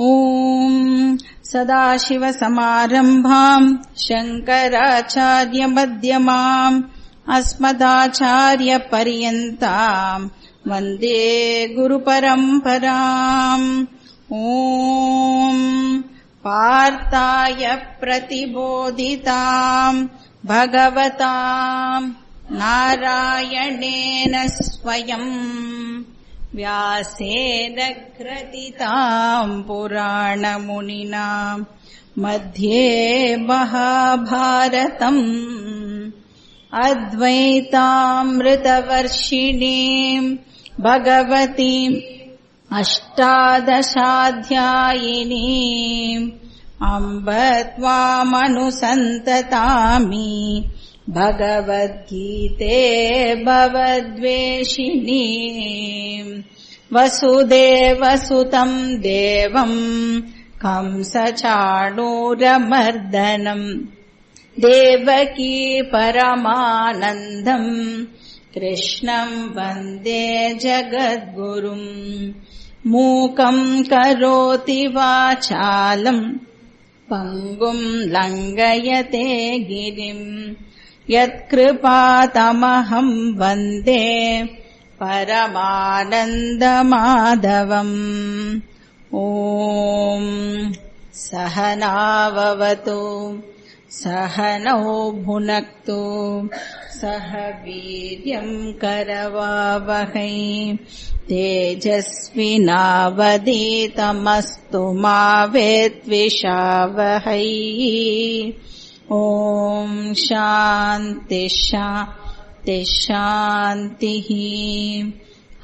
ஓம் சதாசிவசமாரம்பாம் சங்கராச்சார்யமத்யமாம் அஸ்மதாச்சார்ய பரியந்தாம் வந்தே குருபரம்பராம். ஓம் பார்த்தாய பிரதிபோதிதாம் பகவதாம் நாராயணேன ஸ்வயம் व्यासेन ग्रथिताम् पुराणमुनिना मध्ये महाभारतम् अद्वैतामृतवर्षिणीम् भगवतीम् अष्टादशाध्यायिनीम् अम्ब त्वामनुसन्ततामि भगवद्गीते भवद्वेषिणी वसुदेवसुतं देवम् कंसचाणूरमर्दनम् देवकी परमानन्दम् कृष्णम् वन्दे जगद्गुरुम्. मूकम् करोति वाचालम् पङ्गुम् लङ्घयते गिरिम् यत्कृपातमहं वन्दे परमानन्दमाधवम्. ॐ सहनाववतु सहनौ भुनक्तु सह वीर्यं करवावहै तेजस्विनावधीतमस्तु मा विद्विषावहै. ओम शांति शांति शांतिः.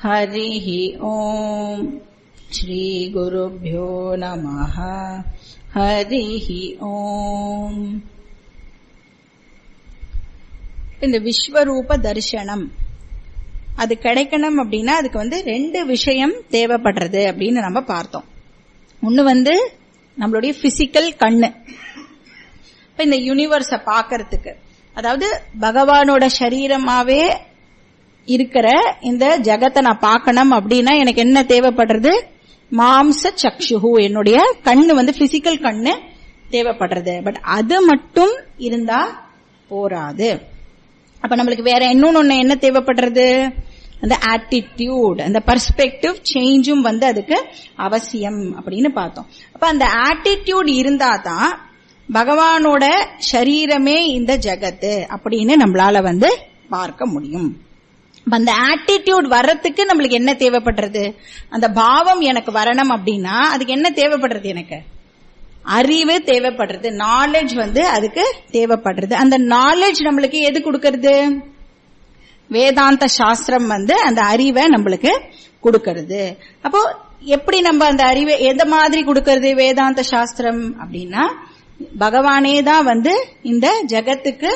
हरिः ओम. श्री गुरुभ्यो नमः. हरिः ओम. இந்த விஸ்வரூப தரிசனம் அது கிடைக்கணும் அப்படின்னா அதுக்கு ரெண்டு விஷயம் தேவைப்படுறது அப்படின்னு நம்ம பார்த்தோம். ஒன்னு நம்மளுடைய பிசிக்கல் கண்ணு, இந்த யூனிவர்ஸ பாக்கிறதுக்கு, அதாவது பகவானோட சரீரமாவே இருக்கிற இந்த ஜகத்தை நான் பார்க்கணும் அப்படின்னா எனக்கு என்ன தேவைப்படுறது? மாம்ச சக்ஷுஹு, என்னுடைய கண்ணு பிசிக்கல் கண்ணு தேவைப்படுறது. பட் அது மட்டும் இருந்தா போராது. அப்ப நம்மளுக்கு வேற இன்னொன்னு என்ன தேவைப்படுறது? அந்த ஆட்டிடியூட், அந்த பர்ஸ்பெக்டிவ் சேஞ்சும் அதுக்கு அவசியம் அப்படின்னு பார்த்தோம். அப்ப அந்த ஆட்டிடியூட் இருந்தா தான் பகவானோட சரீரமே இந்த ஜகத்து அப்படின்னு நம்மளால பார்க்க முடியும். அந்த ஆட்டிடியூட் வர்றதுக்கு நம்மளுக்கு என்ன தேவைப்படுறது? அந்த பாவம் எனக்கு வரணும் அப்படின்னா அதுக்கு என்ன தேவைப்படுறது? எனக்கு அறிவு தேவைப்படுறது, நாலேஜ் அதுக்கு தேவைப்படுறது. அந்த நாலேஜ் நம்மளுக்கு எது கொடுக்கறது? வேதாந்த சாஸ்திரம் அந்த அறிவை நம்மளுக்கு கொடுக்கறது. அப்போ எப்படி நம்ம அந்த அறிவை எந்த மாதிரி கொடுக்கறது? வேதாந்த சாஸ்திரம் அப்படின்னா பகவானே தான் இந்த ஜகத்துக்கு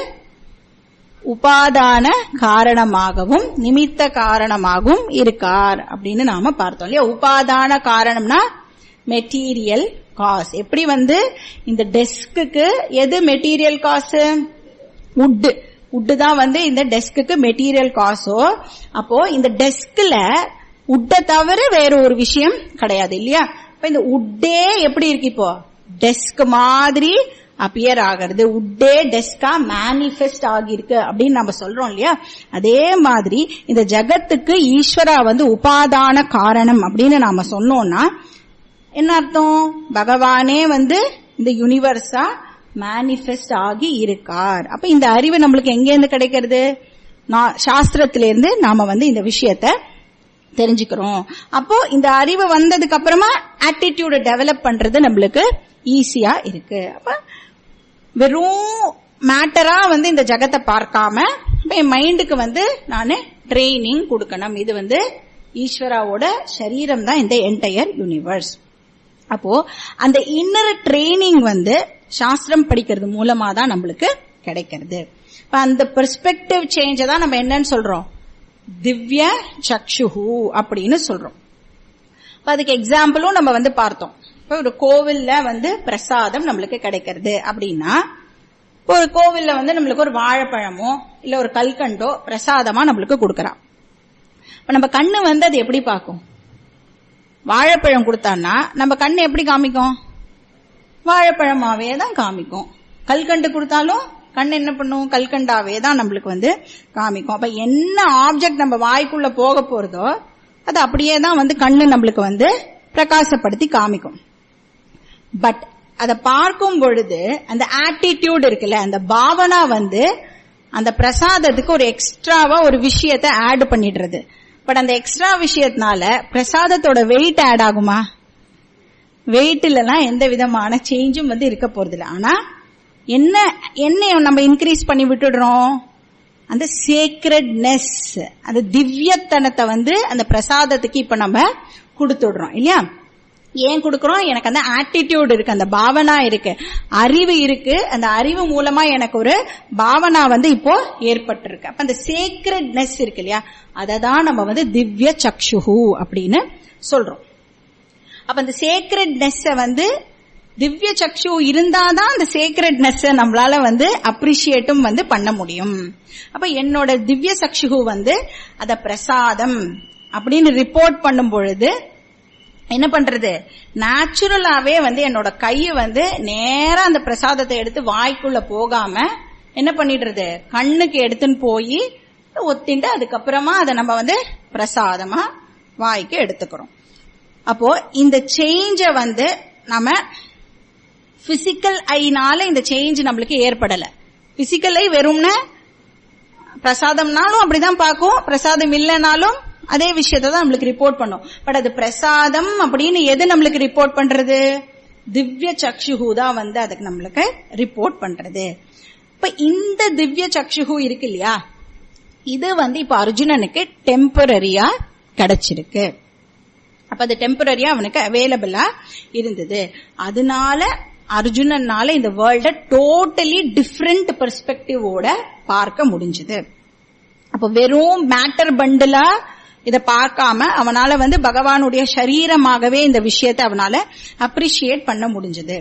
உபாதான காரணமாகவும் நிமித்த காரணமாகவும் இருக்கார் அப்படின்னு நாம பார்த்தோம் இல்லையா? உபாதான காரணம்னா மெட்டீரியல் காஸ். எப்படி இந்த டெஸ்க்கு எது மெட்டீரியல் காசு? உட்டு தான் இந்த டெஸ்க்கு மெட்டீரியல் காசோ, அப்போ இந்த டெஸ்க்ல உட்டை தவிர வேற ஒரு விஷயம் கிடையாது இல்லையா? இப்ப இந்த உட்டே எப்படி இருக்கு? இப்போ டெஸ்க் மாதிரி அப்பியர் ஆகிறது, உட்டே டெஸ்கா மேனிஃபெஸ்ட் ஆகிருக்கு அப்படின்னு நம்ம சொல்றோம் இல்லையா? அதே மாதிரி இந்த ஜகத்துக்கு ஈஸ்வரா உபாதான காரணம் அப்படின்னு நாம சொன்னோம்னா என்ன அர்த்தம்? பகவானே இந்த யூனிவர்ஸா மேனிஃபெஸ்ட் ஆகி இருக்கார். அப்ப இந்த அறிவு நம்மளுக்கு எங்க இருந்து கிடைக்கிறது? சாஸ்திரத்திலிருந்து நாம இந்த விஷயத்த தெரிஞ்சுக்கிறோம். அப்போ இந்த அறிவு வந்ததுக்கு அப்புறமா ஆட்டிடியூட டெவலப் பண்றது நம்மளுக்கு ஈஸியா இருக்கு. அப்ப வெறும் மேட்டரா இந்த ஜகத்தை பார்க்காம என் மைண்டுக்கு நானு ட்ரைனிங் கொடுக்கணும். இது ஈஸ்வராவோட சரீரம் தான் இந்த என்டையர் யூனிவர்ஸ். அப்போ அந்த இன்னர் ட்ரைனிங் சாஸ்திரம் படிக்கிறது மூலமா தான் நம்மளுக்கு கிடைக்கிறது. அந்த பெர்ஸ்பெக்டிவ் சேஞ்ச் தான் நம்ம என்னன்னு சொல்றோம்? திவ்ய சக்ஷுஹு அப்படின்னு சொல்றோம். அதுக்கு எக்ஸாம்பிளும் நம்ம பார்த்தோம். இப்ப ஒரு கோவில்ல பிரசாதம் நம்மளுக்கு கிடைக்கிறது அப்படின்னா, ஒரு கோவில்ல நம்மளுக்கு ஒரு வாழைப்பழமோ இல்ல ஒரு கல்கண்டோ பிரசாதமா நம்மளுக்கு கொடுக்கறான். இப்ப நம்ம கண்ணு அது எப்படி பார்க்கும்? வாழைப்பழம் கொடுத்தான்னா நம்ம கண்ணு எப்படி காமிக்கும்? வாழைப்பழமாவே தான் காமிக்கும். கல்கண்டு கொடுத்தாலும் கண் என்ன பண்ணும்? கல்கண்டாவே தான் நம்மளுக்கு வந்து காமிக்கும். அப்ப என்ன ஆப்ஜெக்ட் நம்ம வாய்க்குள்ள போக போறதோ அது அப்படியே தான் வந்து கண்ணு நம்மளுக்கு வந்து பிரகாசப்படுத்தி காமிக்கும். பட் அதை பார்க்கும் பொழுது அந்த ஆட்டிடியூட் இருக்குல்ல, அந்த பாவனா வந்து அந்த பிரசாதத்துக்கு ஒரு எக்ஸ்ட்ராவா ஒரு விஷயத்தை ஆட் பண்ணிடுறது. பட் அந்த எக்ஸ்ட்ரா விஷயத்தினால பிரசாதத்தோட வெயிட் ஆட் ஆகுமா? வெயிட்லாம் எந்த விதமான சேஞ்சும் வந்து இருக்க போறது இல்லை. ஆனா என்ன நம்ம இன்க்ரீஸ் பண்ணி விட்டுடுறோம்? அந்த சேக்ரெட்னஸ், அந்த திவ்யத்தனத்தை வந்து அந்த பிரசாதத்துக்கு இப்ப நம்ம கொடுத்துடுறோம் இல்லையா? ஏன் கொடுக்கறோம்? எனக்கு அந்த ஆட்டிடியூட் இருக்கு, அந்த பாவனா இருக்கு, அறிவு இருக்கு. அந்த அறிவு மூலமா எனக்கு ஒரு பாவனா வந்து இப்போ ஏற்பட்டிருக்கு. அப்ப அந்த சேக்ரெட்னஸ் இருக்கு இல்லையா, அததான் நம்ம வந்து திவ்ய சக்ஷுஹு அப்படின்னு சொல்றோம். அப்ப அந்த சேக்ரெட்னஸ் வந்து திவ்ய சக்ஷு இருந்தாதான் அந்த சேக்ரெட்னஸ் நம்மளால வந்து அப்ரிஷியேட்டும் வந்து பண்ண முடியும். அப்ப என்னோட திவ்ய சக்ஷு வந்து அத பிரசாதம் அப்படின்னு ரிப்போர்ட் பண்ணும் பொழுது என்ன பண்றது? நேச்சுரலாவே வந்து என்னோட கை வந்து நேரா அந்த பிரசாதத்தை எடுத்து வாய்க்குள்ள போகாம என்ன பண்ணிடுறது? கண்ணுக்கு எடுத்துன்னு போய் ஒத்திட்டு அதுக்கப்புறமா அதை நம்ம வந்து பிரசாதமா வாய்க்கு எடுத்துக்கிறோம். அப்போ இந்த சேஞ்ச வந்து நம்ம பிசிக்கல் ஐனால இந்த சேஞ்ச் நம்மளுக்கு ஏற்படல. பிசிக்கல் ஐ வெறும்னா பிரசாதம்னாலும் அப்படிதான் பார்க்கும், பிரசாதம் இல்லைனாலும் அதே விஷயத்தை தான் நம்மளுக்கு ரிப்போர்ட் பண்ணும். பட் அது பிரசாதம் அப்படின்னு எது நம்மளுக்கு ரிப்போர்ட் பண்றது? திவ்ய சக்ஷுஹு தான் வந்து அதுக்கு நம்மளுக்கு ரிப்போர்ட் பண்றது. இப்ப இந்த திவ்ய சக்ஷுஹு இருக்கு இல்லையா, இது வந்து இப்ப அர்ஜுனனுக்கு டெம்பரரியா கிடைச்சிருக்கு. அப்ப அது டெம்பரரியா அவனுக்கு அவைலபிளா இருந்தது. அதனால அர்ஜுனனால இந்த வேர்ல்ட டோட்டலி டிஃபரெண்ட் பெர்ஸ்பெக்டிவோட பார்க்க முடிஞ்சது. அப்ப வெறும் மேட்டர் பண்டிலா இத பார்க்காம அவனால வந்து பகவானுடைய சரீரமாகவே இந்த விஷயத்தை அவனால அப்ரிஷியேட் பண்ண முடிஞ்சது.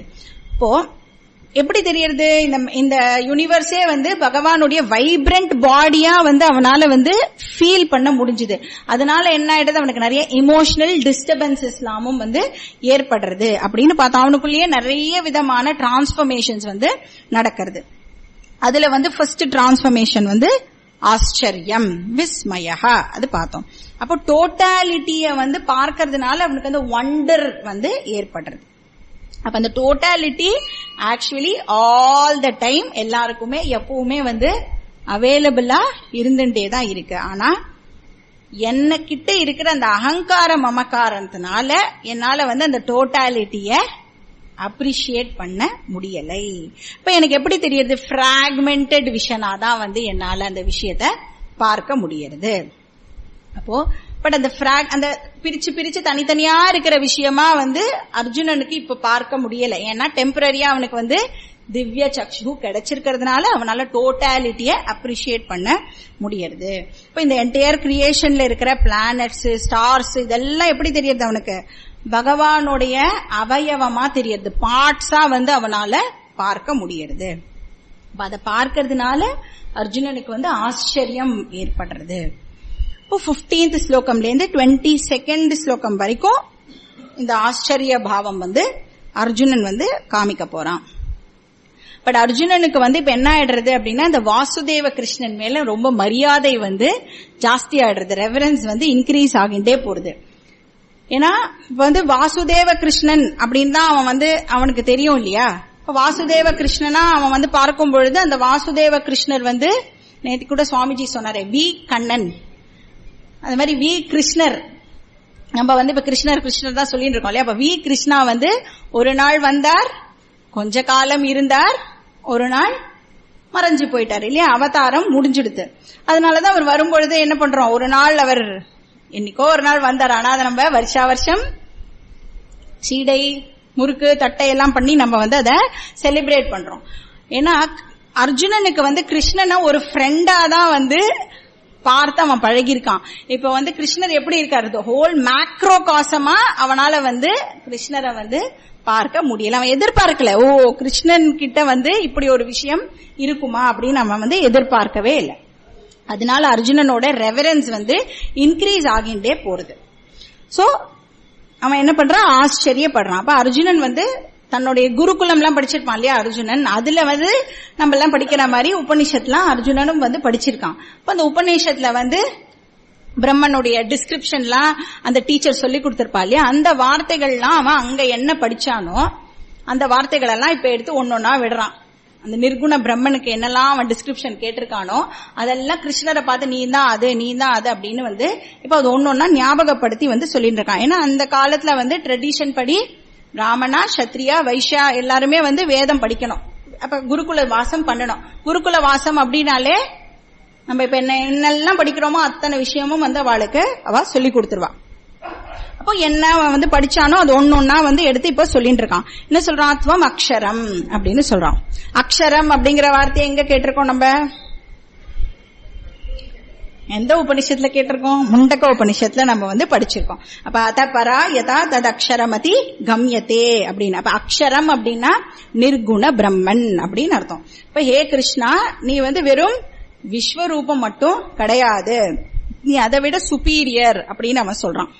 இப்போ எப்படி தெரியறது? இந்த யூனிவர்ஸே வந்து பகவானுடைய வைப்ரண்ட் பாடியா வந்து அவனால வந்து ஃபீல் பண்ண முடிஞ்சது. அதனால என்ன ஆயிடுது? அவனுக்கு நிறைய இமோஷனல் டிஸ்டர்பன்சஸ் எல்லாமும் வந்து ஏற்படுறது அப்படின்னு பார்த்தா அவனுக்குள்ளேயே நிறைய விதமான டிரான்ஸ்பர்மேஷன்ஸ் வந்து நடக்கிறது. அதுல வந்து ஃபர்ஸ்ட் டிரான்ஸ்பர்மேஷன் வந்து ஆச்சரியம், விஸ்மயா, அது பார்த்தோம். அப்போ டோட்டாலிட்டிய வந்து பார்க்கறதுனால அவனுக்கு அந்த வண்டர் வந்து ஏற்படுறது. அப்ப அந்த totality actually all the time எல்லாருக்குமே எப்பவுமே வந்து அவைலபிளா இருந்துட்டே தான் இருக்கு. ஆனா என்ன கிட்ட இருக்கிற அந்த அகங்கார மமக்காரத்தினால என்னால வந்து அந்த டோட்டாலிட்டிய அப்ரிஷியேட் பண்ண முடியலை. இப்ப எனக்கு எப்படி தெரியுது? பிராக்மெண்டட் விஷனா தான் வந்து என்னால அந்த விஷயத்த பார்க்க முடியறது. அப்போ பட் அந்த பிரிச்சு பிரிச்சு தனித்தனியா இருக்கிற விஷயமா வந்து அர்ஜுனனுக்கு இப்ப பார்க்க முடியல. ஏன்னா டெம்பரரியா அவனுக்கு வந்து திவ்ய சக்ஷு கிடைச்சிருக்கிறதுனால அவனால டோட்டாலிட்டிய அப்ரிஷியேட் பண்ண முடியறது. இப்ப இந்த என்டையர் கிரியேஷன்ல இருக்கிற பிளானட்ஸ், ஸ்டார்ஸ் இதெல்லாம் எப்படி தெரியுது? அவனுக்கு பகவானுடைய அவயவமா தெரியுது, பார்ட்ஸா வந்து அவனால பார்க்க முடியறது. அதை பார்க்கறதுனால அர்ஜுனனுக்கு வந்து ஆச்சரியம் ஏற்படுறது. இப்போ 15th ஸ்லோகம்ல இருந்து 22nd ஸ்லோகம் வரைக்கும் இந்த ஆச்சரிய பாவம் வந்து அர்ஜுனன் வந்து காமிக்க போறான். பட் அர்ஜுனனுக்கு வந்து இப்ப என்ன ஆயிடுறது அப்படின்னா, இந்த வாசுதேவ கிருஷ்ணன் மேல ரொம்ப மரியாதை வந்து ஜாஸ்தி ஆயிடுறது, ரெவரன்ஸ் வந்து இன்க்ரீஸ் ஆகிட்டே போறது. ஏன்னா இப்ப வந்து வாசுதேவ கிருஷ்ணன் அப்படின்னு தான் அவன் வந்து அவனுக்கு தெரியும் இல்லையா. இப்ப வாசுதேவ கிருஷ்ணனா அவன் வந்து பார்க்கும் பொழுது அந்த வாசுதேவ கிருஷ்ணர் வந்து நேற்று கூட சுவாமிஜி சொன்னாரே வி கண்ணன், அது மாதிரி வி கிருஷ்ணர். நம்ம வந்து இப்ப கிருஷ்ணர் கிருஷ்ணர் தான் சொல்லிட்டு இருக்கோம் இல்லையா. அப்ப வி கிருஷ்ணா வந்து ஒரு நாள் வந்தார், கொஞ்ச காலம் இருந்தார், ஒரு நாள் மறைஞ்சு போயிட்டார் இல்லையா. அவதாரம் முடிஞ்சிடுது. அதனாலதான் அவர் வரும்பொழுது என்ன பண்றோம், ஒரு நாள் அவர் என்னைக்கோ ஒரு நாள் வந்தார். ஆனா அதை நம்ம வருஷா வருஷம் சீடை முறுக்கு தட்டை எல்லாம் பண்ணி நம்ம வந்து அதை செலிப்ரேட் பண்றோம். ஏன்னா அர்ஜுனனுக்கு வந்து கிருஷ்ணனை ஒரு ஃப்ரெண்டா தான் வந்து பார்த்து அவன் பழகிருக்கான். இப்ப வந்து கிருஷ்ணர் எப்படி இருக்காரு, ஹோல் மேக்ரோ காசமா அவனால வந்து கிருஷ்ணரை வந்து பார்க்க முடியல. அவன் எதிர்பார்க்கல, ஓ கிருஷ்ணன் கிட்ட வந்து இப்படி ஒரு விஷயம் இருக்குமா அப்படின்னு அவன் வந்து எதிர்பார்க்கவே இல்லை. அதனால அர்ஜுனனோட ரெவரன்ஸ் வந்து இன்க்ரீஸ் ஆகிண்டே போறது. சோ அவன் என்ன பண்றான், ஆச்சரியப்படுறான். அப்ப அர்ஜுனன் வந்து தன்னுடைய குருகுலம் எல்லாம் படிச்சிருப்பான் இல்லையா அர்ஜுனன், அதுல வந்து நம்ம எல்லாம் படிக்கிற மாதிரி உபநிஷத்துலாம் அர்ஜுனனும் வந்து படிச்சிருக்கான். அப்ப அந்த உபநிஷத்துல வந்து பிரம்மனுடைய டிஸ்கிரிப்ஷன்லாம் அந்த டீச்சர் சொல்லி கொடுத்திருப்பா இல்லையா, அந்த வார்த்தைகள்லாம் அவன் அங்க என்ன படிச்சானோ அந்த வார்த்தைகள் எல்லாம் இப்ப எடுத்து ஒன்னொன்னா விடுறான். அந்த நிர்குண பிரம்மனுக்கு என்னெல்லாம் அவன் டிஸ்கிரிப்ஷன் கேட்டிருக்கானோ அதெல்லாம் கிருஷ்ணரை பார்த்து நீ தான் அது அப்படின்னு வந்து இப்ப அது ஒன்னொன்னா ஞாபகப்படுத்தி வந்து சொல்லிட்டு இருக்கான். ஏன்னா அந்த காலத்துல வந்து ட்ரெடிஷன் படி பிராமணா, சத்ரியா, வைஷ்யா எல்லாருமே வந்து வேதம் படிக்கணும். அப்ப குருகுல வாசம் பண்ணணும். குருகுல வாசம் அப்படின்னாலே நம்ம இப்ப என்னெல்லாம் படிக்கிறோமோ அத்தனை விஷயமும் வந்து அவளுக்கு அவ சொல்லி கொடுத்துருவா. அப்போ என்ன வந்து படிச்சானோ அது ஒன்னொன்னா வந்து எடுத்து இப்ப சொல்லிட்டு இருக்கான். என்ன சொல்றான், துவம் அக்ஷரம் அப்படின்னு சொல்றான். அக்ஷரம் அப்படிங்கிற வார்த்தையை எங்க கேட்டிருக்கோம் நம்ம, எந்த உபனிஷத்துல கேட்டிருக்கோம், முண்டக்க உபனிஷத்துல நம்ம வந்து படிச்சிருக்கோம். அப்ப அத பரா யதா தத் அக்ஷரமதி கம்யத்தே அப்படின்னு. அப்ப அக்ஷரம் அப்படின்னா நிர்குண பிரம்மன் அப்படின்னு அர்த்தம். இப்ப ஹே கிருஷ்ணா, நீ வந்து வெறும் விஸ்வரூபம் மட்டும் கிடையாது, நீ அதை விட சுப்பீரியர் அப்படின்னு அவன் சொல்றான்.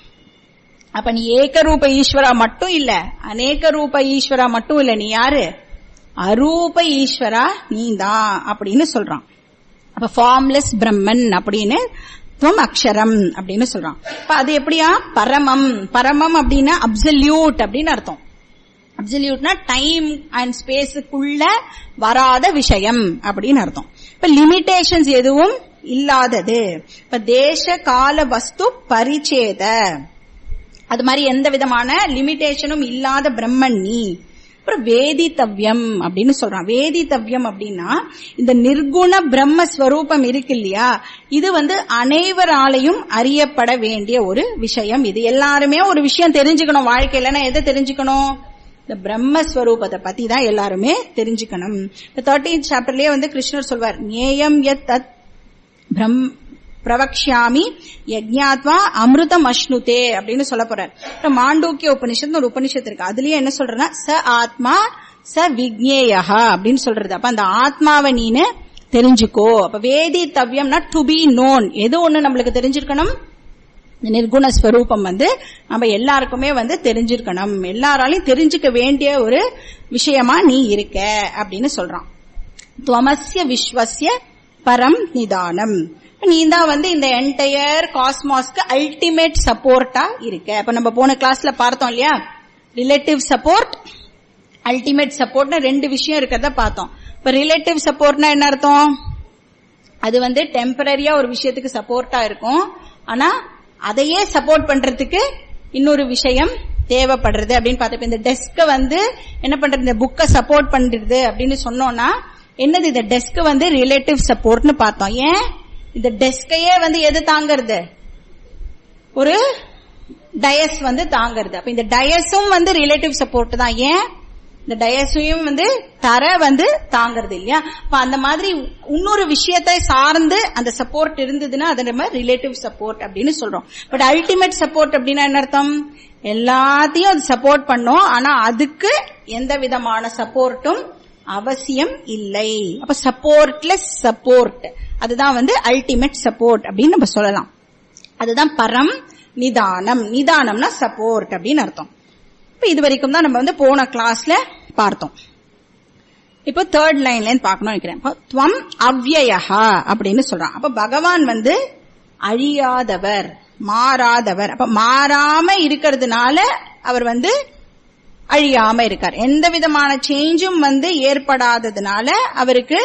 அப்ப நீ ஏகரூப ஈஸ்வரா மட்டும் இல்ல, அநேக ரூப ஈஸ்வரா மட்டும் இல்ல, நீ யாரு, அரூப ஈஸ்வரா நீதான் அப்படின்னு சொல்றான். அப்ப ஃபார்ம்லெஸ் பிரம்மன் அப்படின்னு துவம் அக்ஷரம் அப்படின்னு சொல்றான். இப்ப அது எப்படியா, பரமம். பரமம் அப்படின்னா அப்சல்யூட் அப்படின்னு அர்த்தம். அப்சல்யூட்னா டைம் அண்ட் ஸ்பேஸுக்குள்ள வராத விஷயம் அப்படின்னு அர்த்தம். இப்ப லிமிடேஷன்ஸ் எதுவும் இல்லாதது. இப்ப தேச கால வஸ்து பரிச்சேத, அது மாதிரி எந்த விதமான லிமிடேஷனும் இல்லாத பிரம்மன் நீ. அப்புறம் வேதித்தவ்யம் அப்படின்னு சொல்றான். வேதித்தவ்யம் அப்படின்னா இந்த நிர்குண பிரம்மஸ்வரூபம் இருக்கு இல்லையா, இது வந்து அனைவராலையும் அறியப்பட வேண்டிய ஒரு விஷயம். இது எல்லாருமே ஒரு விஷயம் தெரிஞ்சுக்கணும் வாழ்க்கையில. எதை தெரிஞ்சுக்கணும், இந்த பிரம்மஸ்வரூபத்தை பத்தி தான் எல்லாருமே தெரிஞ்சுக்கணும். 13th சாப்டர்லயே வந்து கிருஷ்ணர் சொல்வார், நேயம் யத் தத் பிரவக்ஷாமி யஜ்ஞாத்வா அமிர்தம் அஷ்ணுதே அப்படின்னு சொல்ல போறார். மாண்டூக்கிய உபனிஷத்து ஒரு உபனிஷத்து இருக்கு, அதுலயே என்ன சொல்றேன்னா ச ஆத்மா ச விக்ஞேயா அப்படின்னு சொல்றது. அப்ப அந்த ஆத்மாவை நீனு தெரிஞ்சுக்கோ. அப்ப வேதி தவ்யம்னா டு பி நோன். எது ஒண்ணு நம்மளுக்கு தெரிஞ்சிருக்கணும், நிர்குண ஸ்வரூபம் வந்து நம்ம எல்லாருக்குமே வந்து தெரிஞ்சிருக்கணும், எல்லாராலையும் தெரிஞ்சுக்க வேண்டிய ஒரு விஷயமா நீ இருக்க அப்படின்னு சொல்றான். துவமஸ்ய விஸ்வஸ்ய பரம் நிதானம். நீ தான் வந்து இந்த என்டையர் காஸ்மாஸ்க்கு அல்டிமேட் சப்போர்ட்டா இருக்க. இப்ப நம்ம போன கிளாஸ்ல பார்த்தோம் இல்லையா, ரிலேட்டிவ் சப்போர்ட், அல்டிமேட் சப்போர்ட்னு ரெண்டு விஷயம் இருக்கிறத பார்த்தோம். இப்ப ரிலேட்டிவ் சப்போர்ட்னா என்ன அர்த்தம், அது வந்து டெம்பரரியா ஒரு விஷயத்துக்கு சப்போர்ட்டா இருக்கும், ஆனா அதையே சப்போர்ட் பண்றதுக்கு இன்னொரு விஷயம் தேவைப்படுறது அப்படின்னு பார்த்தப்ப இந்த டெஸ்க வந்து என்ன பண்றது, இந்த புக்கை சப்போர்ட் பண்றது அப்படின்னு சொன்னோம்னா என்னது, இந்த டெஸ்க் வந்து ரிலேட்டிவ் சப்போர்ட்னு பார்த்தோம். ஏன் இந்த டெஸ்கையே வந்து எது தாங்கிறது, ஒரு டயஸ் வந்து தாங்கிறது. அப்ப இந்த டயஸும் வந்து ரிலேட்டிவ் சப்போர்ட் தான். ஏன் இந்த டயஸையும் வந்து தர வந்து தாங்கிறது இல்லையா. அப்ப அந்த மாதிரி இன்னொரு விஷயத்தை சார்ந்து அந்த சப்போர்ட் இருந்ததுன்னா அதை நம்ம ரிலேட்டிவ் சப்போர்ட் அப்படின்னு சொல்றோம். பட் அல்டிமேட் சப்போர்ட் அப்படின்னா என்ன அர்த்தம், எல்லாத்தையும் அது சப்போர்ட் பண்ணும், ஆனா அதுக்கு எந்த விதமான சப்போர்ட்டும் அவசியம் இல்லை. அப்ப சப்போர்ட்லெஸ் சப்போர்ட், அதுதான் வந்து அல்டிமேட் சப்போர்ட் அப்படின்னு நம்ம சொல்லலாம். அதுதான் பரம் நிதானம். நிதானம்னா சப்போர்ட் அப்படின்னு அர்த்தம். இப்ப இது வரைக்கும் தான் நம்ம வந்து போன கிளாஸ்ல பார்த்தோம். இப்போ தேர்ட் லைன்ல பார்க்கணும் நினைக்கிறேன். துவம் அவ்யயஹா அப்படின்னு சொல்றான். அப்ப பகவான் வந்து அழியாதவர், மாறாதவர். அப்ப மாறாம இருக்கிறதுனால அவர் வந்து அழியாம இருக்கார். எந்த விதமான சேஞ்சும் வந்து ஏற்படாததுனால அவருக்கு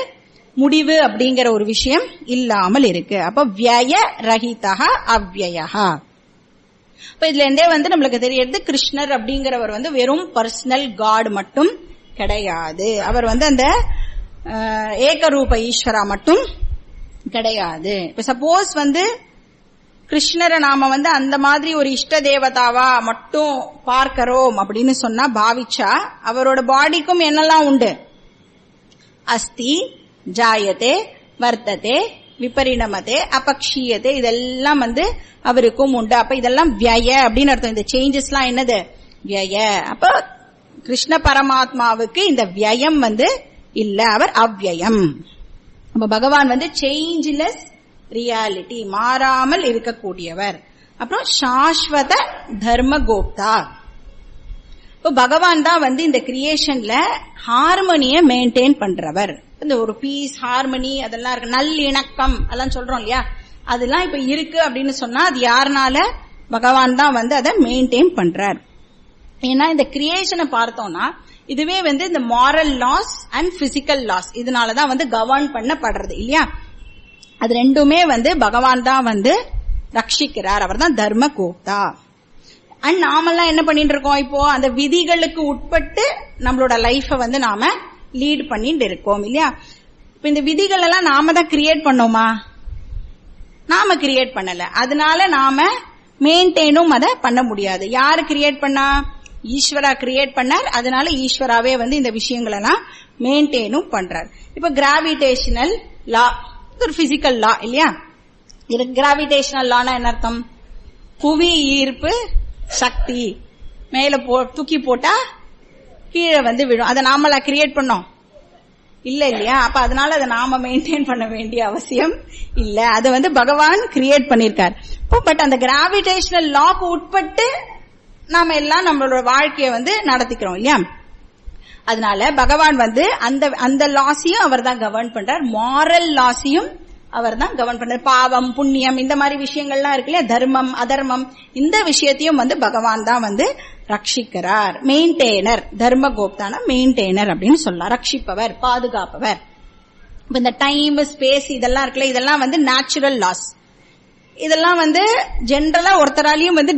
முடிவு அப்படிங்கிற ஒரு விஷயம் இல்லாமல் இருக்கு. அப்ப வியய ரஹிதா அவ்யயஹா. இப்ப இதுல இருந்தே வந்து நம்மளுக்கு தெரியறது கிருஷ்ணர் அப்படிங்கிறவர் வந்து வெறும் பர்சனல் காட் மட்டும் கிடையாது. அவர் வந்து அந்த ஏகரூப ஈஸ்வரா மட்டும் கிடையாது. இப்ப சப்போஸ் வந்து கிருஷ்ணரை நாம வந்து அந்த மாதிரி ஒரு இஷ்ட தேவதாவா மட்டும் பார்க்கிறோம் அப்படின்னு சொன்னா பாவிச்சா, அவரோட பாடிக்கும் என்னெல்லாம் உண்டு, அஸ்தி, ஜாயத்தே, வர்த்ததே, விபரிணமதே, அபக்ஷீயதே, இதெல்லாம் வந்து அவருக்கும் உண்டு. அப்ப இதெல்லாம் வியய அப்படின்னு அர்த்தம். இந்த சேஞ்சஸ் எல்லாம் என்னது, வியய. அப்ப கிருஷ்ண பரமாத்மாவுக்கு இந்த வியம் வந்து இல்ல, அவர் அவ்யயம். அப்ப பகவான் வந்து சேஞ்ச்லெஸ் ரியாலிட்டி, மாறாமல் இருக்கக்கூடியவர். அப்புறம் சாஸ்வத தர்ம கோப்தா. இப்போ பகவான் தான் வந்து இந்த கிரியேஷன்ல ஹார்மோனிய மெயின்டைன் பண்றவர். இந்த ஒரு பீஸ், ஹார்மனி அதெல்லாம் இருக்கு, நல்லிணக்கம் அதெல்லாம் சொல்றோம் இல்லையா, அதெல்லாம் இப்ப இருக்கு அப்படின்னு சொன்னா அது யாருனால? பகவான் தான் வந்து அதை மெயின்டைன் பண்றார். ஏன்னா இந்த கிரியேஷனை பார்த்தோம்னா இதுவே வந்து இந்த moral loss and physical loss இதனாலதான் வந்து கவர்ன் பண்ணப்படுறது இல்லையா. அது ரெண்டுமே வந்து பகவான் தான் வந்து ரட்சிக்கிறார். அவர் தான் தர்ம கோப்தா. அண்ட் நாமெல்லாம் என்ன பண்ணிட்டு இருக்கோம்? இப்போ அந்த விதிகளுக்கு உட்பட்டு நம்மளோட லைஃப வந்து நாம லீட் பண்ணிட்டு இருக்கோம் இல்லையா. இப்ப இந்த விதிகள் எல்லாம் நாம தான் கிரியேட் பண்ணோமா? நாம கிரியேட் பண்ணல. அதனால நாம மெயின்டைனும் அதை பண்ண முடியாது. யாரு கிரியேட் பண்ணா? ஈஸ்வரா கிரியேட் பண்ணார். அதனால ஈஸ்வராவே வந்து இந்த விஷயங்கள் எல்லாம் மெயின்டைனும் பண்றார். இப்ப கிராவிடேஷனல் லா ஒரு பிசிக்கல் லா இல்லையா. கிராவிடேஷனல் லானா என்ன அர்த்தம்? புவி ஈர்ப்பு சக்தி மேல தூக்கி போட்டா கீழே வந்து விடும். அதை நாமளா கிரியேட் பண்ணோம்? இல்ல இல்லையா. அப்ப அதனால அதை நாம மெயின்டைன் பண்ண வேண்டிய அவசியம் இல்ல. அது வந்து பகவான் கிரியேட் பண்ணிருக்கார். பட் அந்த கிராவிடேஷனல் லாக்கு உட்பட்டு நாம எல்லாம் நம்மளோட வாழ்க்கைய வந்து நடத்திக்கிறோம் இல்லையா. அதனால பகவான் வந்து அந்த லாஸையும் அவர் தான் கவர்ன் பண்றார். மாரல் லாஸையும் அவர் தான் கவர்ன் பண்றார். பாவம் புண்ணியம் இந்த மாதிரி விஷயங்கள்லாம் இருக்கு இல்லையா, தர்மம் அதர்மம், இந்த விஷயத்தையும் வந்து பகவான் தான் வந்து ரட்சிக்கிறார். மெயின்டெய்னர், தர்ம கோப்தான மெயின்டெய்னர் அப்படின்னு சொல்லலாம். ரட்சிப்பவர், பாதுகாப்பவர். இந்த டைம் ஸ்பேஸ் இதெல்லாம் இருக்குல்ல, இதெல்லாம் வந்து நேச்சுரல் லாஸ். இதெல்லாம் வந்து ஜென்ரலா ஒருத்தராலையும் வந்து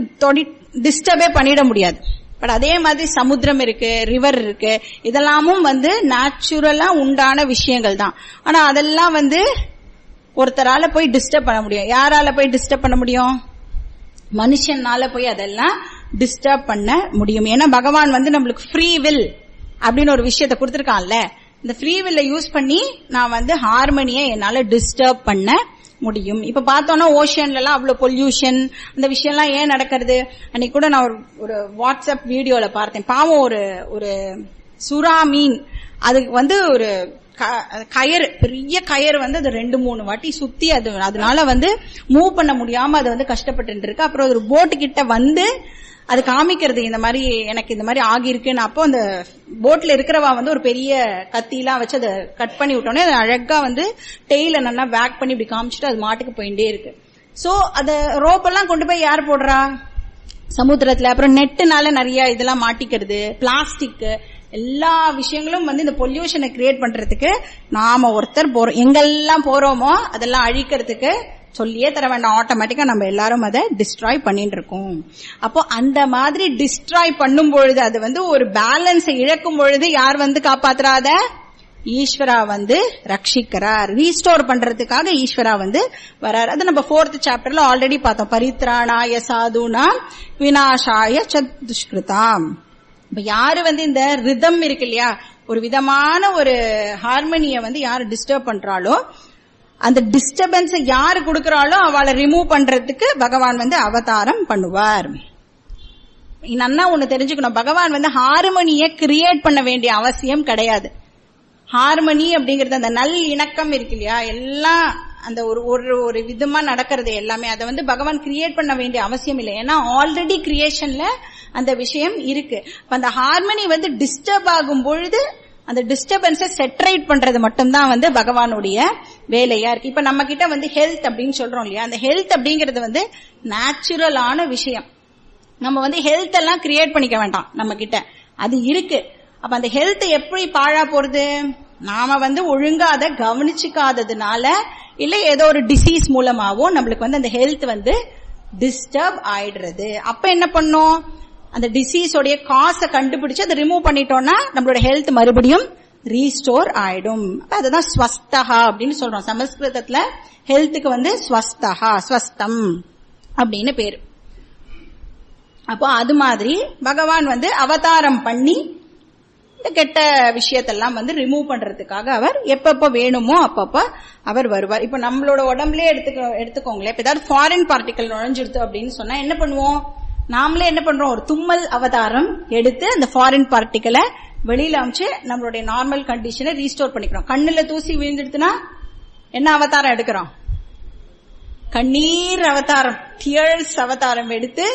டிஸ்டர்பே பண்ணிட முடியாது. பட் அதே மாதிரி சமுத்திரம் இருக்கு, ரிவர் இருக்கு, இதெல்லாமும் வந்து நேச்சுரலா உண்டான விஷயங்கள் தான். ஆனா அதெல்லாம் வந்து ஒருத்தரால போய் டிஸ்டர்ப் பண்ண முடியும். யாரால போய் டிஸ்டர்ப் பண்ண முடியும்? மனுஷனால போய் அதெல்லாம் டிஸ்டர்ப் பண்ண முடியும். ஏன்னா பகவான் வந்து நம்மளுக்கு ஃப்ரீ வில் அப்படின்னு ஒரு விஷயத்தை கொடுத்திருக்கான்ல. இந்த ஃப்ரீ வில்ல யூஸ் பண்ணி நான் வந்து ஹார்மனியை என்னால டிஸ்டர்ப் பண்ண முடியும். இப்ப பார்த்தோம்னா ஓஷன்ல எல்லாம் அவ்வளவு பொல்யூஷன், அந்த விஷயம் எல்லாம் ஏன் நடக்கிறது? அன்னைக்கு கூட நான் ஒரு வாட்ஸ்அப் வீடியோல பார்த்தேன். பாவம் ஒரு சுறா மீன், அதுக்கு வந்து ஒரு கயிறு, பெரிய கயிறு வந்து அது 2-3 வாட்டி சுத்தி அதனால வந்து மூவ் பண்ண முடியாம அது வந்து கஷ்டப்பட்டு இருக்கு. அப்புறம் ஒரு போட்டு கிட்ட வந்து அது காமிக்கிறது, இந்த மாதிரி எனக்கு இந்த மாதிரி ஆகியிருக்குன்னு. அப்போ அந்த போட்ல இருக்கிறவா வந்து ஒரு பெரிய கத்திலாம் வச்சு அதை கட் பண்ணி விட்டோன்னே அது அழகா வந்து டெய்ல நல்லா பேக் பண்ணி இப்படி காமிச்சிட்டு அது மாட்டுக்கு போயிட்டே இருக்கு. சோ அந்த ரோப்பெல்லாம் கொண்டு போய் யார் போடுறா? சமுத்திரத்துல. அப்புறம் நெட்டுனால நிறைய இதெல்லாம் மாட்டிக்கிறது, பிளாஸ்டிக், எல்லா விஷயங்களும் வந்து இந்த பொல்யூஷனை கிரியேட் பண்றதுக்கு நாம ஒருத்தர் போறோம். எங்கெல்லாம் போறோமோ அதெல்லாம் அழிக்கிறதுக்கு சொல்லியே தர வேண்டாம், ஆட்டோமேட்டிக்கா நம்ம எல்லாரும் அதை டிஸ்ட்ராய் பண்ணிட்டு இருக்கோம். அப்போ அந்த மாதிரி டிஸ்ட்ராய் பண்ணும் பொழுது அது வந்து ஒரு பேலன்ஸை இழக்கும் பொழுது யார் வந்து காப்பாத்துறாத? ஈஸ்வரா வந்து ரட்சிக்கிறார். ரீஸ்டோர் பண்றதுக்காக ஈஸ்வரா வந்து வரார். அது நம்ம 4th சாப்டர்ல ஆல்ரெடி பார்த்தோம். பரித்ராணாய சாதுனா விநாசாய சதுஷ்கிருதாம். இப்ப யாரு வந்து இந்த ரிதம் இருக்கு இல்லையா, ஒரு விதமான ஒரு ஹார்மனிய வந்து யாரு டிஸ்டர்ப் பண்றாளோ, அந்த டிஸ்டர்பன்ஸ் யாரு கொடுக்கறாளோ அவளை ரிமூவ் பண்றதுக்கு பகவான் வந்து அவதாரம் பண்ணுவார். நன்னா ஒண்ணு தெரிஞ்சுக்கணும், பகவான் வந்து ஹார்மனிய கிரியேட் பண்ண வேண்டிய அவசியம் கிடையாது. ஹார்மனி அப்படிங்கறது அந்த நல் இணக்கம் இருக்கு இல்லையா, எல்லாம் அந்த ஒரு விதமா நடக்கிறது எல்லாமே அதை வந்து பகவான் கிரியேட் பண்ண வேண்டிய அவசியம் இல்லை. ஏன்னா ஆல்ரெடி கிரியேஷன்ல அந்த விஷயம் இருக்கு. அந்த ஹார்மனி வந்து டிஸ்டர்ப் ஆகும் பொழுது அந்த டிஸ்டர்பன்ஸை செட்டரேட் பண்றது மட்டும்தான் வந்து பகவானுடைய வேலையா இருக்கு. இப்ப நம்ம கிட்ட வந்து ஹெல்த் அப்படின்னு சொல்றோம் இல்லையா, அந்த ஹெல்த் அப்படிங்கிறது வந்து நேச்சுரலான விஷயம். நம்ம வந்து ஹெல்த் எல்லாம் கிரியேட் பண்ணிக்க வேண்டாம், நம்ம கிட்ட அது இருக்கு. அப்ப அந்த ஹெல்த் எப்படி பாழா போறது? நாம வந்து ஒழுங்கா அதை கவனிச்சுக்காததுனால, இல்ல ஏதோ ஒரு டிசீஸ் மூலமாவோ நம்மளுக்கு வந்து அந்த ஹெல்த் வந்து டிஸ்டர்ப் ஆயிடுறது. அப்ப என்ன பண்ணும்? அந்த டிசீஸோடைய காசை கண்டுபிடிச்சு அதை ரிமூவ் பண்ணிட்டோம்னா நம்மளோட ஹெல்த் மறுபடியும் ரீஸ்டோர் ஆயிடும். அதுதான் ஸ்வஸ்தஹா அப்படின்னு சொல்றோம். சமஸ்கிருதத்துல ஹெல்த்துக்கு வந்து ஸ்வஸ்தஹா, ஸ்வஸ்தம் அப்படின்னு பேரு. அப்போ அது மாதிரி பகவான் வந்து அவதாரம் பண்ணி இந்த கெட்ட விஷயத்தெல்லாம் வந்து ரிமூவ் பண்றதுக்காக அவர் எப்பப்ப வேணுமோ அப்பப்ப அவர் வருவார். இப்ப நம்மளோட உடம்புலயே எடுத்துக்கோங்களேன். இப்ப ஏதாவது ஃபாரின் பார்ட்டிகல் நுழைஞ்சிருது அப்படின்னு சொன்னா என்ன பண்ணுவோம்? நாமளே என்ன பண்றோம்? ஒரு தும்மல் அவதாரம் எடுத்து அந்த ஃபாரின் பார்ட்டிகளை வெளியில அமைச்சு நம்மளுடைய நார்மல் கண்டிஷனை ரீஸ்டோர் பண்ணிக்கிறோம். கண்ணுல தூசி விழுந்துடுதுன்னா என்ன அவதாரம் எடுக்கிறோம்? கண்ணீர் அவதாரம், டியர்ஸ் அவதாரம் எடுத்து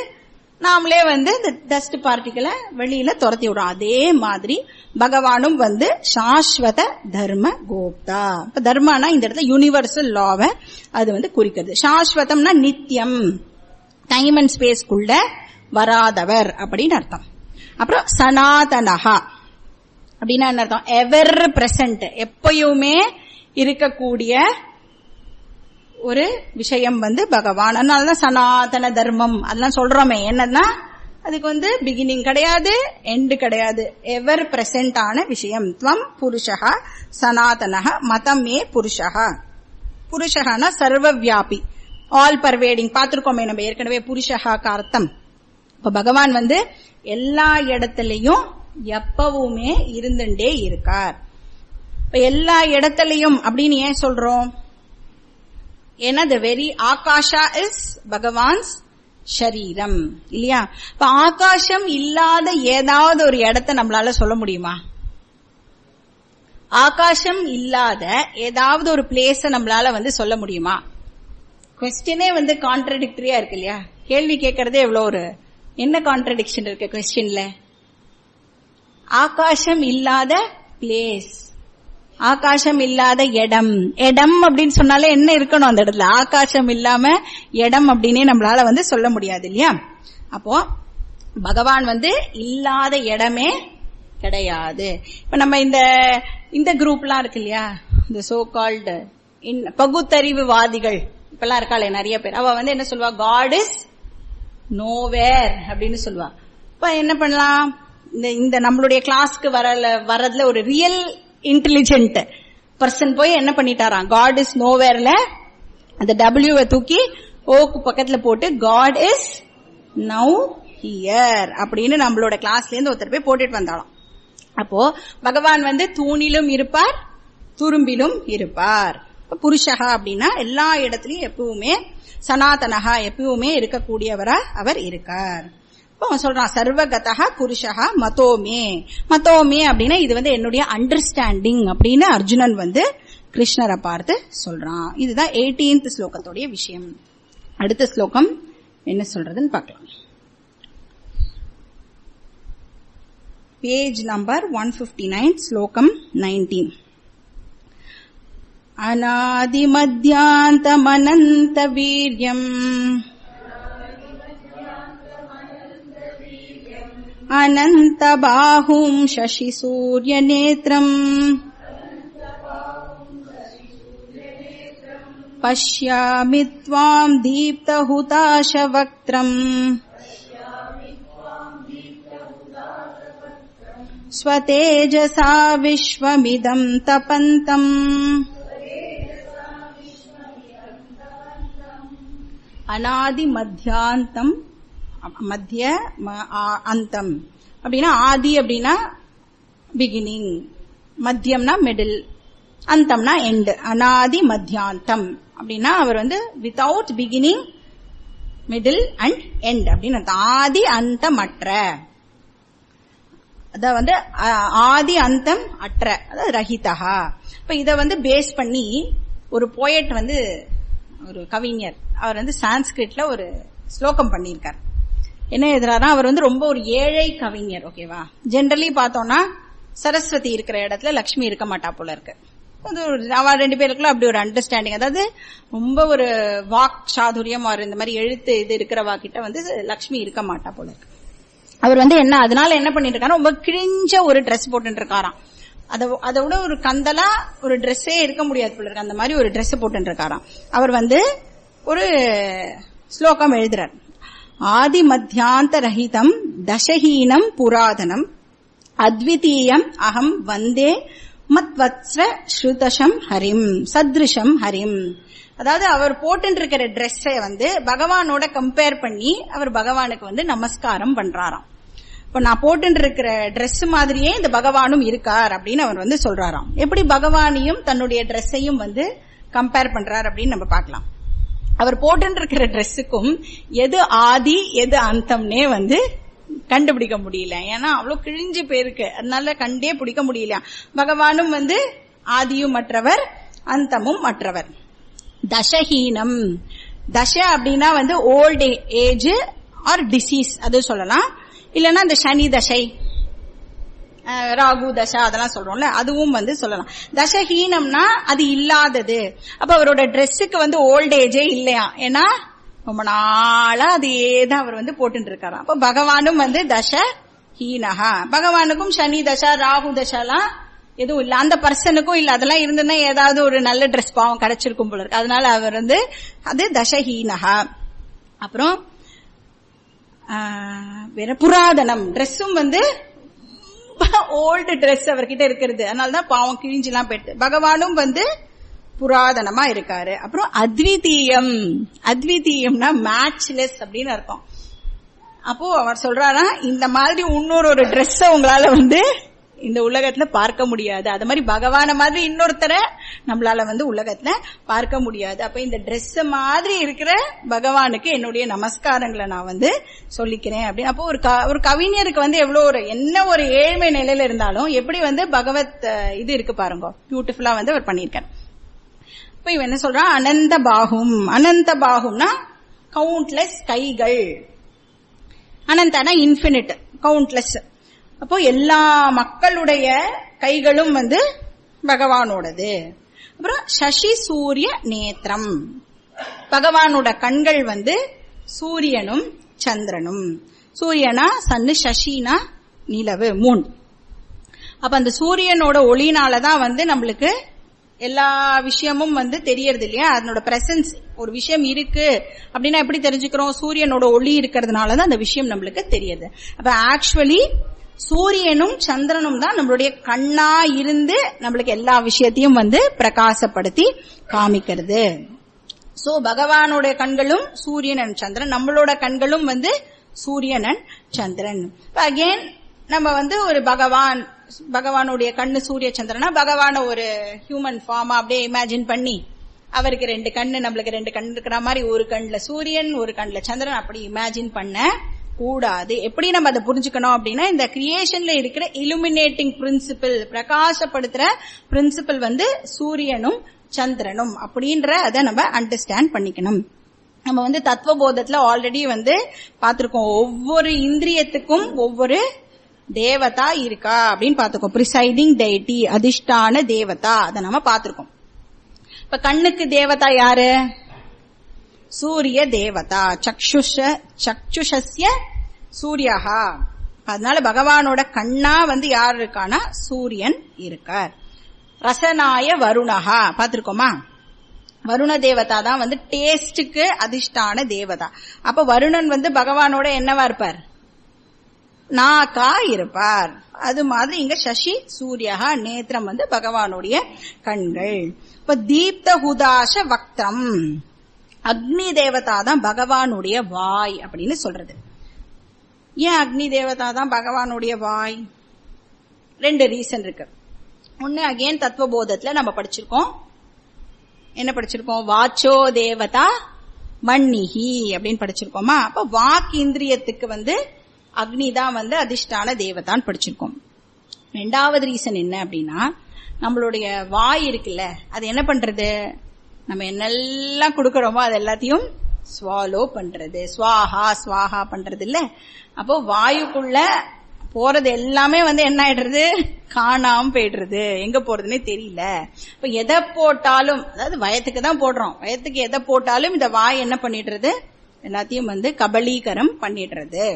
நாமளே வந்து இந்த டஸ்ட் பார்ட்டிகளை வெளியில துரத்தி விடுறோம். அதே மாதிரி பகவானும் வந்து சாஸ்வத தர்ம கோப்தா. இப்ப தர்மனா இந்த இடத்துல யூனிவர்சல் லாவை அது வந்து குறிக்கிறது. சாஸ்வதம்னா நித்தியம், டைம் அண்ட் ஸ்பேஸ்க்குள்ள வராதவர் அப்படின்னு அர்த்தம். அப்புறம் சனாதனஹா அப்படின்னா என்ன அர்த்தம்? எவர் பிரசன்ட், எப்பயுமே இருக்கக்கூடிய ஒரு விஷயம் வந்து பகவான். அதனாலதான் சனாதன தர்மம் அதெல்லாம் சொல்றோமே. என்னன்னா அதுக்கு வந்து பிகினிங் கிடையாது, எண்டு கிடையாது, எவர் பிரசன்ட் ஆன விஷயம். துவம் புருஷா சனாதனஹ மதமே புருஷா. புருஷகானா சர்வ வியாபி, ஆல் பர்வேடிங். பார்த்திருக்கோமே நம்ம ஏற்கனவே புருஷகாக்கு அர்த்தம். இப்ப பகவான் வந்து எல்லா இடத்துலயும் எப்பவுமே இருந்துட்டே இருக்கார். இப்ப எல்லா இடத்துலயும் அப்படின்னு ஏன் சொல்றோம்? ஏன்னா the very akasha is Bhagavan's ஷரீரம் இல்லையா? இப்ப ஆகாசம் இல்லாத ஏதாவது ஒரு இடத்தை நம்மளால சொல்ல முடியுமா? ஆகாசம் இல்லாத ஏதாவது ஒரு பிளேஸ நம்மளால வந்து சொல்ல முடியுமா? கொஸ்டினே வந்து கான்ட்ரடிக்டரியா இருக்கு இல்லையா? கேள்வி கேட்கறதே எவ்வளவு ஒரு என்ன கான்ட்ரடிக்ஷன் இருக்கு கொஸ்டின்ல. ஆகாசம் இல்லாத பிளேஸ், ஆகாசம் இல்லாத இடம். இடம் அப்படின்னு சொன்னாலே என்ன இருக்கணும் அந்த இடத்துல? ஆகாசம் இல்லாம இடம் அப்படின்னே நம்மளால வந்து சொல்ல முடியாது இல்லையா? அப்போ பகவான் வந்து இல்லாத இடமே கிடையாது. இப்ப நம்ம இந்த குரூப்லாம் இருக்கு இல்லையா, இந்த சோ கால்டு பகுத்தறிவுவாதிகள் இப்பெல்லாம் இருக்காளே நிறைய பேர், அவ வந்து என்ன சொல்லுவா? காட் இஸ் நோவேர் அப்படின்னு சொல்லுவா. இப்ப என்ன பண்ணலாம்? இந்த நம்மளுடைய கிளாஸ்க்கு வரதுல ஒரு ரியல் இன்டெலிஜென்ட் பர்சன் போய் என்ன பண்ணிட்டாராம்? காட் இஸ் நோவேர்ல அந்த டபிள்யூவை தூக்கி ஓக்கு பக்கத்துல போட்டு காட் இஸ் நவ் ஹியர் அப்படின்னு நம்மளோட கிளாஸ்ல இருந்து ஒருத்தர் போய் போட்டுட்டு வந்தாலும். அப்போ பகவான் வந்து தூணிலும் இருப்பார், துரும்பிலும் இருப்பார். புருஷகா அப்படின்னா எல்லா இடத்துலயும் எப்பவுமே, சனாதனஹா எப்பவுமே இருக்கக்கூடியவரா அவர் இருக்கார். அவன் சொல்றான் சர்வகதா புருஷா மதோமே. மதோமே அப்படின்னா இது வந்து என்னுடைய அண்டர்ஸ்டாண்டிங் அப்படின்னு அர்ஜுனன் வந்து கிருஷ்ணரை பார்த்து சொல்றான். இதுதான் 18th ஸ்லோகத்தோடைய விஷயம். அடுத்த ஸ்லோகம் என்ன சொல்றதுன்னு பார்க்கலாம். பேஜ் நம்பர் 159, ஸ்லோகம் 19. அநாதி மத்யாந்தமனந்த வீர்யம் அனந்த பாஹும் சசி சூரிய நேத்ரம் பஷ்யாமி த்வாம் தீப்த ஹுதாஷ வக்த்ரம் ஸ்வதேஜசா விஸ்வமிதம் தபந்தம். அநாதி மத்தியாந்தம், மத்திய அந்தம் அப்படின்னா ஆதி அப்படின்னா பிகினிங், மத்தியம்னா மிடில், அந்தம்னா எண்ட். அநாதி மத்தியாந்தம் அப்படின்னா அவர் வந்து without beginning, middle and end அப்படின்னு அர்த்தம். ஆதி அந்தம் அற்ற, அத வந்து ஆதி அந்தம் அற்ற, அதாவது ரஹிதா. இப்ப இத வந்து பேஸ் பண்ணி ஒரு போயட் வந்து, ஒரு கவிஞர், அவர் வந்து சான்ஸ்கிரிட்ல ஒரு ஸ்லோகம் பண்ணியிருக்கார். என்ன எழுதுறாரா? அவர் வந்து ரொம்ப ஒரு ஏழை கவிஞர். ஓகேவா? ஜென்ரலி பார்த்தோம்னா சரஸ்வதி இருக்கிற இடத்துல லட்சுமி இருக்க மாட்டா போல இருக்கு. அவ ரெண்டு பேருக்குள்ள அப்படி ஒரு அண்டர்ஸ்டாண்டிங், அதாவது ரொம்ப ஒரு வாக் சாதுரியம், இந்த மாதிரி எழுத்து இது இருக்கிறவா கிட்ட வந்து லட்சுமி இருக்க மாட்டா போல இருக்கு. அவர் வந்து என்ன, அதனால என்ன பண்ணிட்டு இருக்காரு? ரொம்ப கிழிஞ்ச ஒரு ட்ரெஸ் போட்டு இருக்காராம். அதை விட ஒரு கந்தலா ஒரு ட்ரெஸ்ஸே இருக்க முடியாது போல இருக்கு, அந்த மாதிரி ஒரு ட்ரெஸ் போட்டு இருக்காராம். அவர் வந்து ஒரு ஸ்லோகம் எழுதுறார். ஆதி மத்தியாந்த ரஹிதம் தசஹீனம் புராதனம் அத்விதீயம் அகம் வந்தே மத்வத்ஸ்ர ஸ்ருதசம் ஹரிம் சத்ருஷம் ஹரிம். அதாவது அவர் போட்டு இருக்கிற ட்ரெஸ்ஸை வந்து பகவானோட கம்பேர் பண்ணி அவர் பகவானுக்கு வந்து நமஸ்காரம் பண்றாராம். இப்ப நான் போட்டு இருக்கிற ட்ரெஸ் மாதிரியே இந்த பகவானும் இருக்கார் அப்படின்னு அவர் வந்து சொல்றாராம். எப்படி பகவானையும் தன்னுடைய ட்ரெஸ்ஸையும் வந்து கம்பேர் பண்றார் அப்படின்னு நம்ம பார்க்கலாம். அவர் போட்டு இருக்கிற ட்ரெஸ்ஸுக்கும் எது ஆதி எது அந்தம்னே வந்து கண்டுபிடிக்க முடியல. ஏன்னா அவ்வளவு கிழிஞ்சு போயிருக்கு, அதனால கண்டே பிடிக்க முடியல. பகவானும் வந்து ஆதியும் மற்றவர் அந்தமும் மற்றவர். தசஹீனம், தசை அப்படின்னா வந்து ஓல்ட் ஏஜ் ஆர் டிசீஸ் அது சொல்லலாம். இல்லைன்னா இந்த சனி தசை, ராகு தசை அதெல்லாம் சொல்றோம்ல, அதுவும் வந்து சொல்லலாம். தசஹீனம்னா அது இல்லாதது. அப்ப அவரோட ட்ரெஸ்ஸுக்கு வந்து ஓல்ட் ஏஜே இல்லையா, ஏன்னா ரொம்ப நாளா அதேதான் அவர் வந்து போட்டு இருக்காராம். அப்ப பகவானும் வந்து தசஹீனஹா. பகவானுக்கும் சனி தசா ராகு தசாலாம் எதுவும் இல்ல, அந்த பர்சனுக்கும் இல்ல. அதெல்லாம் இருந்துன்னா ஏதாவது ஒரு நல்ல ட்ரெஸ் பாவம் கிடைச்சிருக்கும் போல இருக்கு. அதனால அவர் வந்து அது தசஹீனஹா. அப்புறம் வேற புராதனம், ட்ரெஸ்ஸும் வந்து ஓல்டு ட்ரெஸ் அவர்கிட்ட இருக்கிறது, அதனாலதான் பாவம் கிழிஞ்செல்லாம் போயிட்டு. பகவானும் வந்து புராதனமா இருக்காரு. அப்புறம் அத்விதீயம், அத்விதீயம்னா மேட்ச்லெஸ் அப்படின்னு அர்த்தம். அப்போ அவர் சொல்றாரா, இந்த மாதிரி இன்னொரு ட்ரெஸ் உங்களால வந்து இந்த உலகத்துல பார்க்க முடியாது. அது மாதிரி பகவான மாதிரி இன்னொருத்தரை நம்மளால வந்து உலகத்துல பார்க்க முடியாது. அப்ப இந்த ட்ரெஸ் மாதிரி இருக்கிற பகவானுக்கு என்னுடைய நமஸ்காரங்களை நான் வந்து சொல்லிக்கிறேன் அப்படின்னு. அப்போ ஒரு கவிஞருக்கு வந்து எவ்வளவு என்ன ஒரு ஏழ்மை நிலையில இருந்தாலும் எப்படி வந்து பகவத் இது இருக்கு பாருங்க, பியூட்டிஃபுல்லா வந்து அவர் பண்ணியிருக்காரு. இப்ப இவன் என்ன சொல்றான், அனந்த பாகும். அனந்த பாகும்னா கவுண்ட்லெஸ் கைகள், அனந்தனா இன்ஃபினிட், கவுண்ட்லெஸ். அப்போ எல்லா மக்களுடைய கைகளும் வந்து பகவானோடது. அப்புறம் சசி சூரிய நேத்திரம், பகவானோட கண்கள் வந்து சூரியனும் சந்திரனும். சூரியனா சன்னு, சசினா நிலவு, மூன். அப்ப அந்த சூரியனோட ஒளினாலதான் வந்து நம்மளுக்கு எல்லா விஷயமும் வந்து தெரியறது இல்லையா, அதனோட பிரசன்ஸ். ஒரு விஷயம் இருக்கு அப்படின்னா எப்படி தெரிஞ்சுக்கிறோம், சூரியனோட ஒளி இருக்கிறதுனாலதான் அந்த விஷயம் நம்மளுக்கு தெரியுது. அப்ப ஆக்சுவலி சூரியனும் சந்திரனும் தான் நம்மளுடைய கண்ணா இருந்து நம்மளுக்கு எல்லா விஷயத்தையும் வந்து பிரகாசப்படுத்தி காமிக்கிறது. சோ பகவானுடைய கண்களும் சூரியன் அண்ட் சந்திரன், நம்மளோட கண்களும் வந்து சூரியன் அண்ட் சந்திரன். அகெயின் நம்ம வந்து ஒரு பகவானுடைய கண்ணு சூரிய சந்திரனா பகவான ஒரு ஹியூமன் ஃபார்மா அப்படியே இமேஜின் பண்ணி அவருக்கு 2 கண்ணு, நம்மளுக்கு 2 கண்ணு இருக்கிற மாதிரி, ஒரு கண்ணுல சூரியன் ஒரு கண்ணுல சந்திரன் அப்படி இமேஜின் பண்ண கூடாது. எப்படி நம்ம அதை புரிஞ்சுக்கணும் அப்படின்னா, இந்த கிரியேஷன்ல இருக்கிற இலுமினேட்டிங் பிரின்சிபிள், பிரகாசப்படுத்துற பிரின்சிபிள் வந்து சூரியனும் சந்திரனும் அப்படின்ற அதை நம்ம அண்டர்ஸ்டாண்ட் பண்ணிக்கணும். நம்ம வந்து தத்துவபோதத்துல ஆல்ரெடி வந்து பார்த்திருக்கோம், ஒவ்வொரு இந்திரியத்துக்கும் ஒவ்வொரு தேவதா இருக்கா அப்படின்னு பார்த்திருக்கோம். பிரிசைடிங் டெய்டி, அதிஷ்டான தேவதா, அதை நம்ம பார்த்திருக்கோம். இப்ப கண்ணுக்கு தேவதா யாரு, சூரிய தேவதா. சக்ஷுஷஸ்ய சூரியஹா. அதனால பகவானோட கண்ணா வந்து யார் இருக்கானா சூரியன் இருக்கார். ரசனாய வருணஹா பார்த்திருக்கோமா, வருண தேவதா தான் வந்து டேஸ்டுக்கு அதிஷ்டான தேவதா. அப்ப வருணன் வந்து பகவானோட என்னவா இருப்பார், நாக்கா இருப்பார். அது மாதிரி இங்க சசி சூரியஹா நேத்திரம் வந்து பகவானுடைய கண்கள். இப்ப தீப்த ஹுதாச வக்திரம், அக்னி தேவதா தான் பகவானுடைய வாய் அப்படின்னு சொல்றது. ஏன் அக்னி தேவதா தான் பகவானுடைய வாய், 2 ரீசன் இருக்கு. ஒன்னு அகெயின் தத்துவபோதத்துல நம்ம படிச்சிருக்கோம், என்ன படிச்சிருக்கோம், வாச்சோ தேவதா மன்னிஹி அப்படின்னு படிச்சிருக்கோமா. அப்ப வாக் இந்திரியத்துக்கு வந்து அக்னி தான் வந்து அதிஷ்டான தேவதான்னு படிச்சிருக்கோம். 2வது ரீசன் என்ன அப்படின்னா, நம்மளுடைய வாய் இருக்குல்ல, அது என்ன பண்றது, நம்ம என்னெல்லாம் கொடுக்கறோமோ அது எல்லாத்தையும் ஸ்வாலோ பண்றது, ஸ்வாஹா ஸ்வாஹா பண்றது இல்ல. அப்போ வாயுக்குள்ள போறது எல்லாமே வந்து என்ன ஆயிடுறது, காணாம போயிடுறது, எங்க போறதுன்னே தெரியல. இப்ப எதை போட்டாலும், அதாவது வயத்துக்கு தான் போடுறோம், வயத்துக்கு எதை போட்டாலும் இந்த வாய் என்ன பண்ணிடுறது, எல்லாத்தையும் வந்து கபலீகரம் பண்ணிடுறது.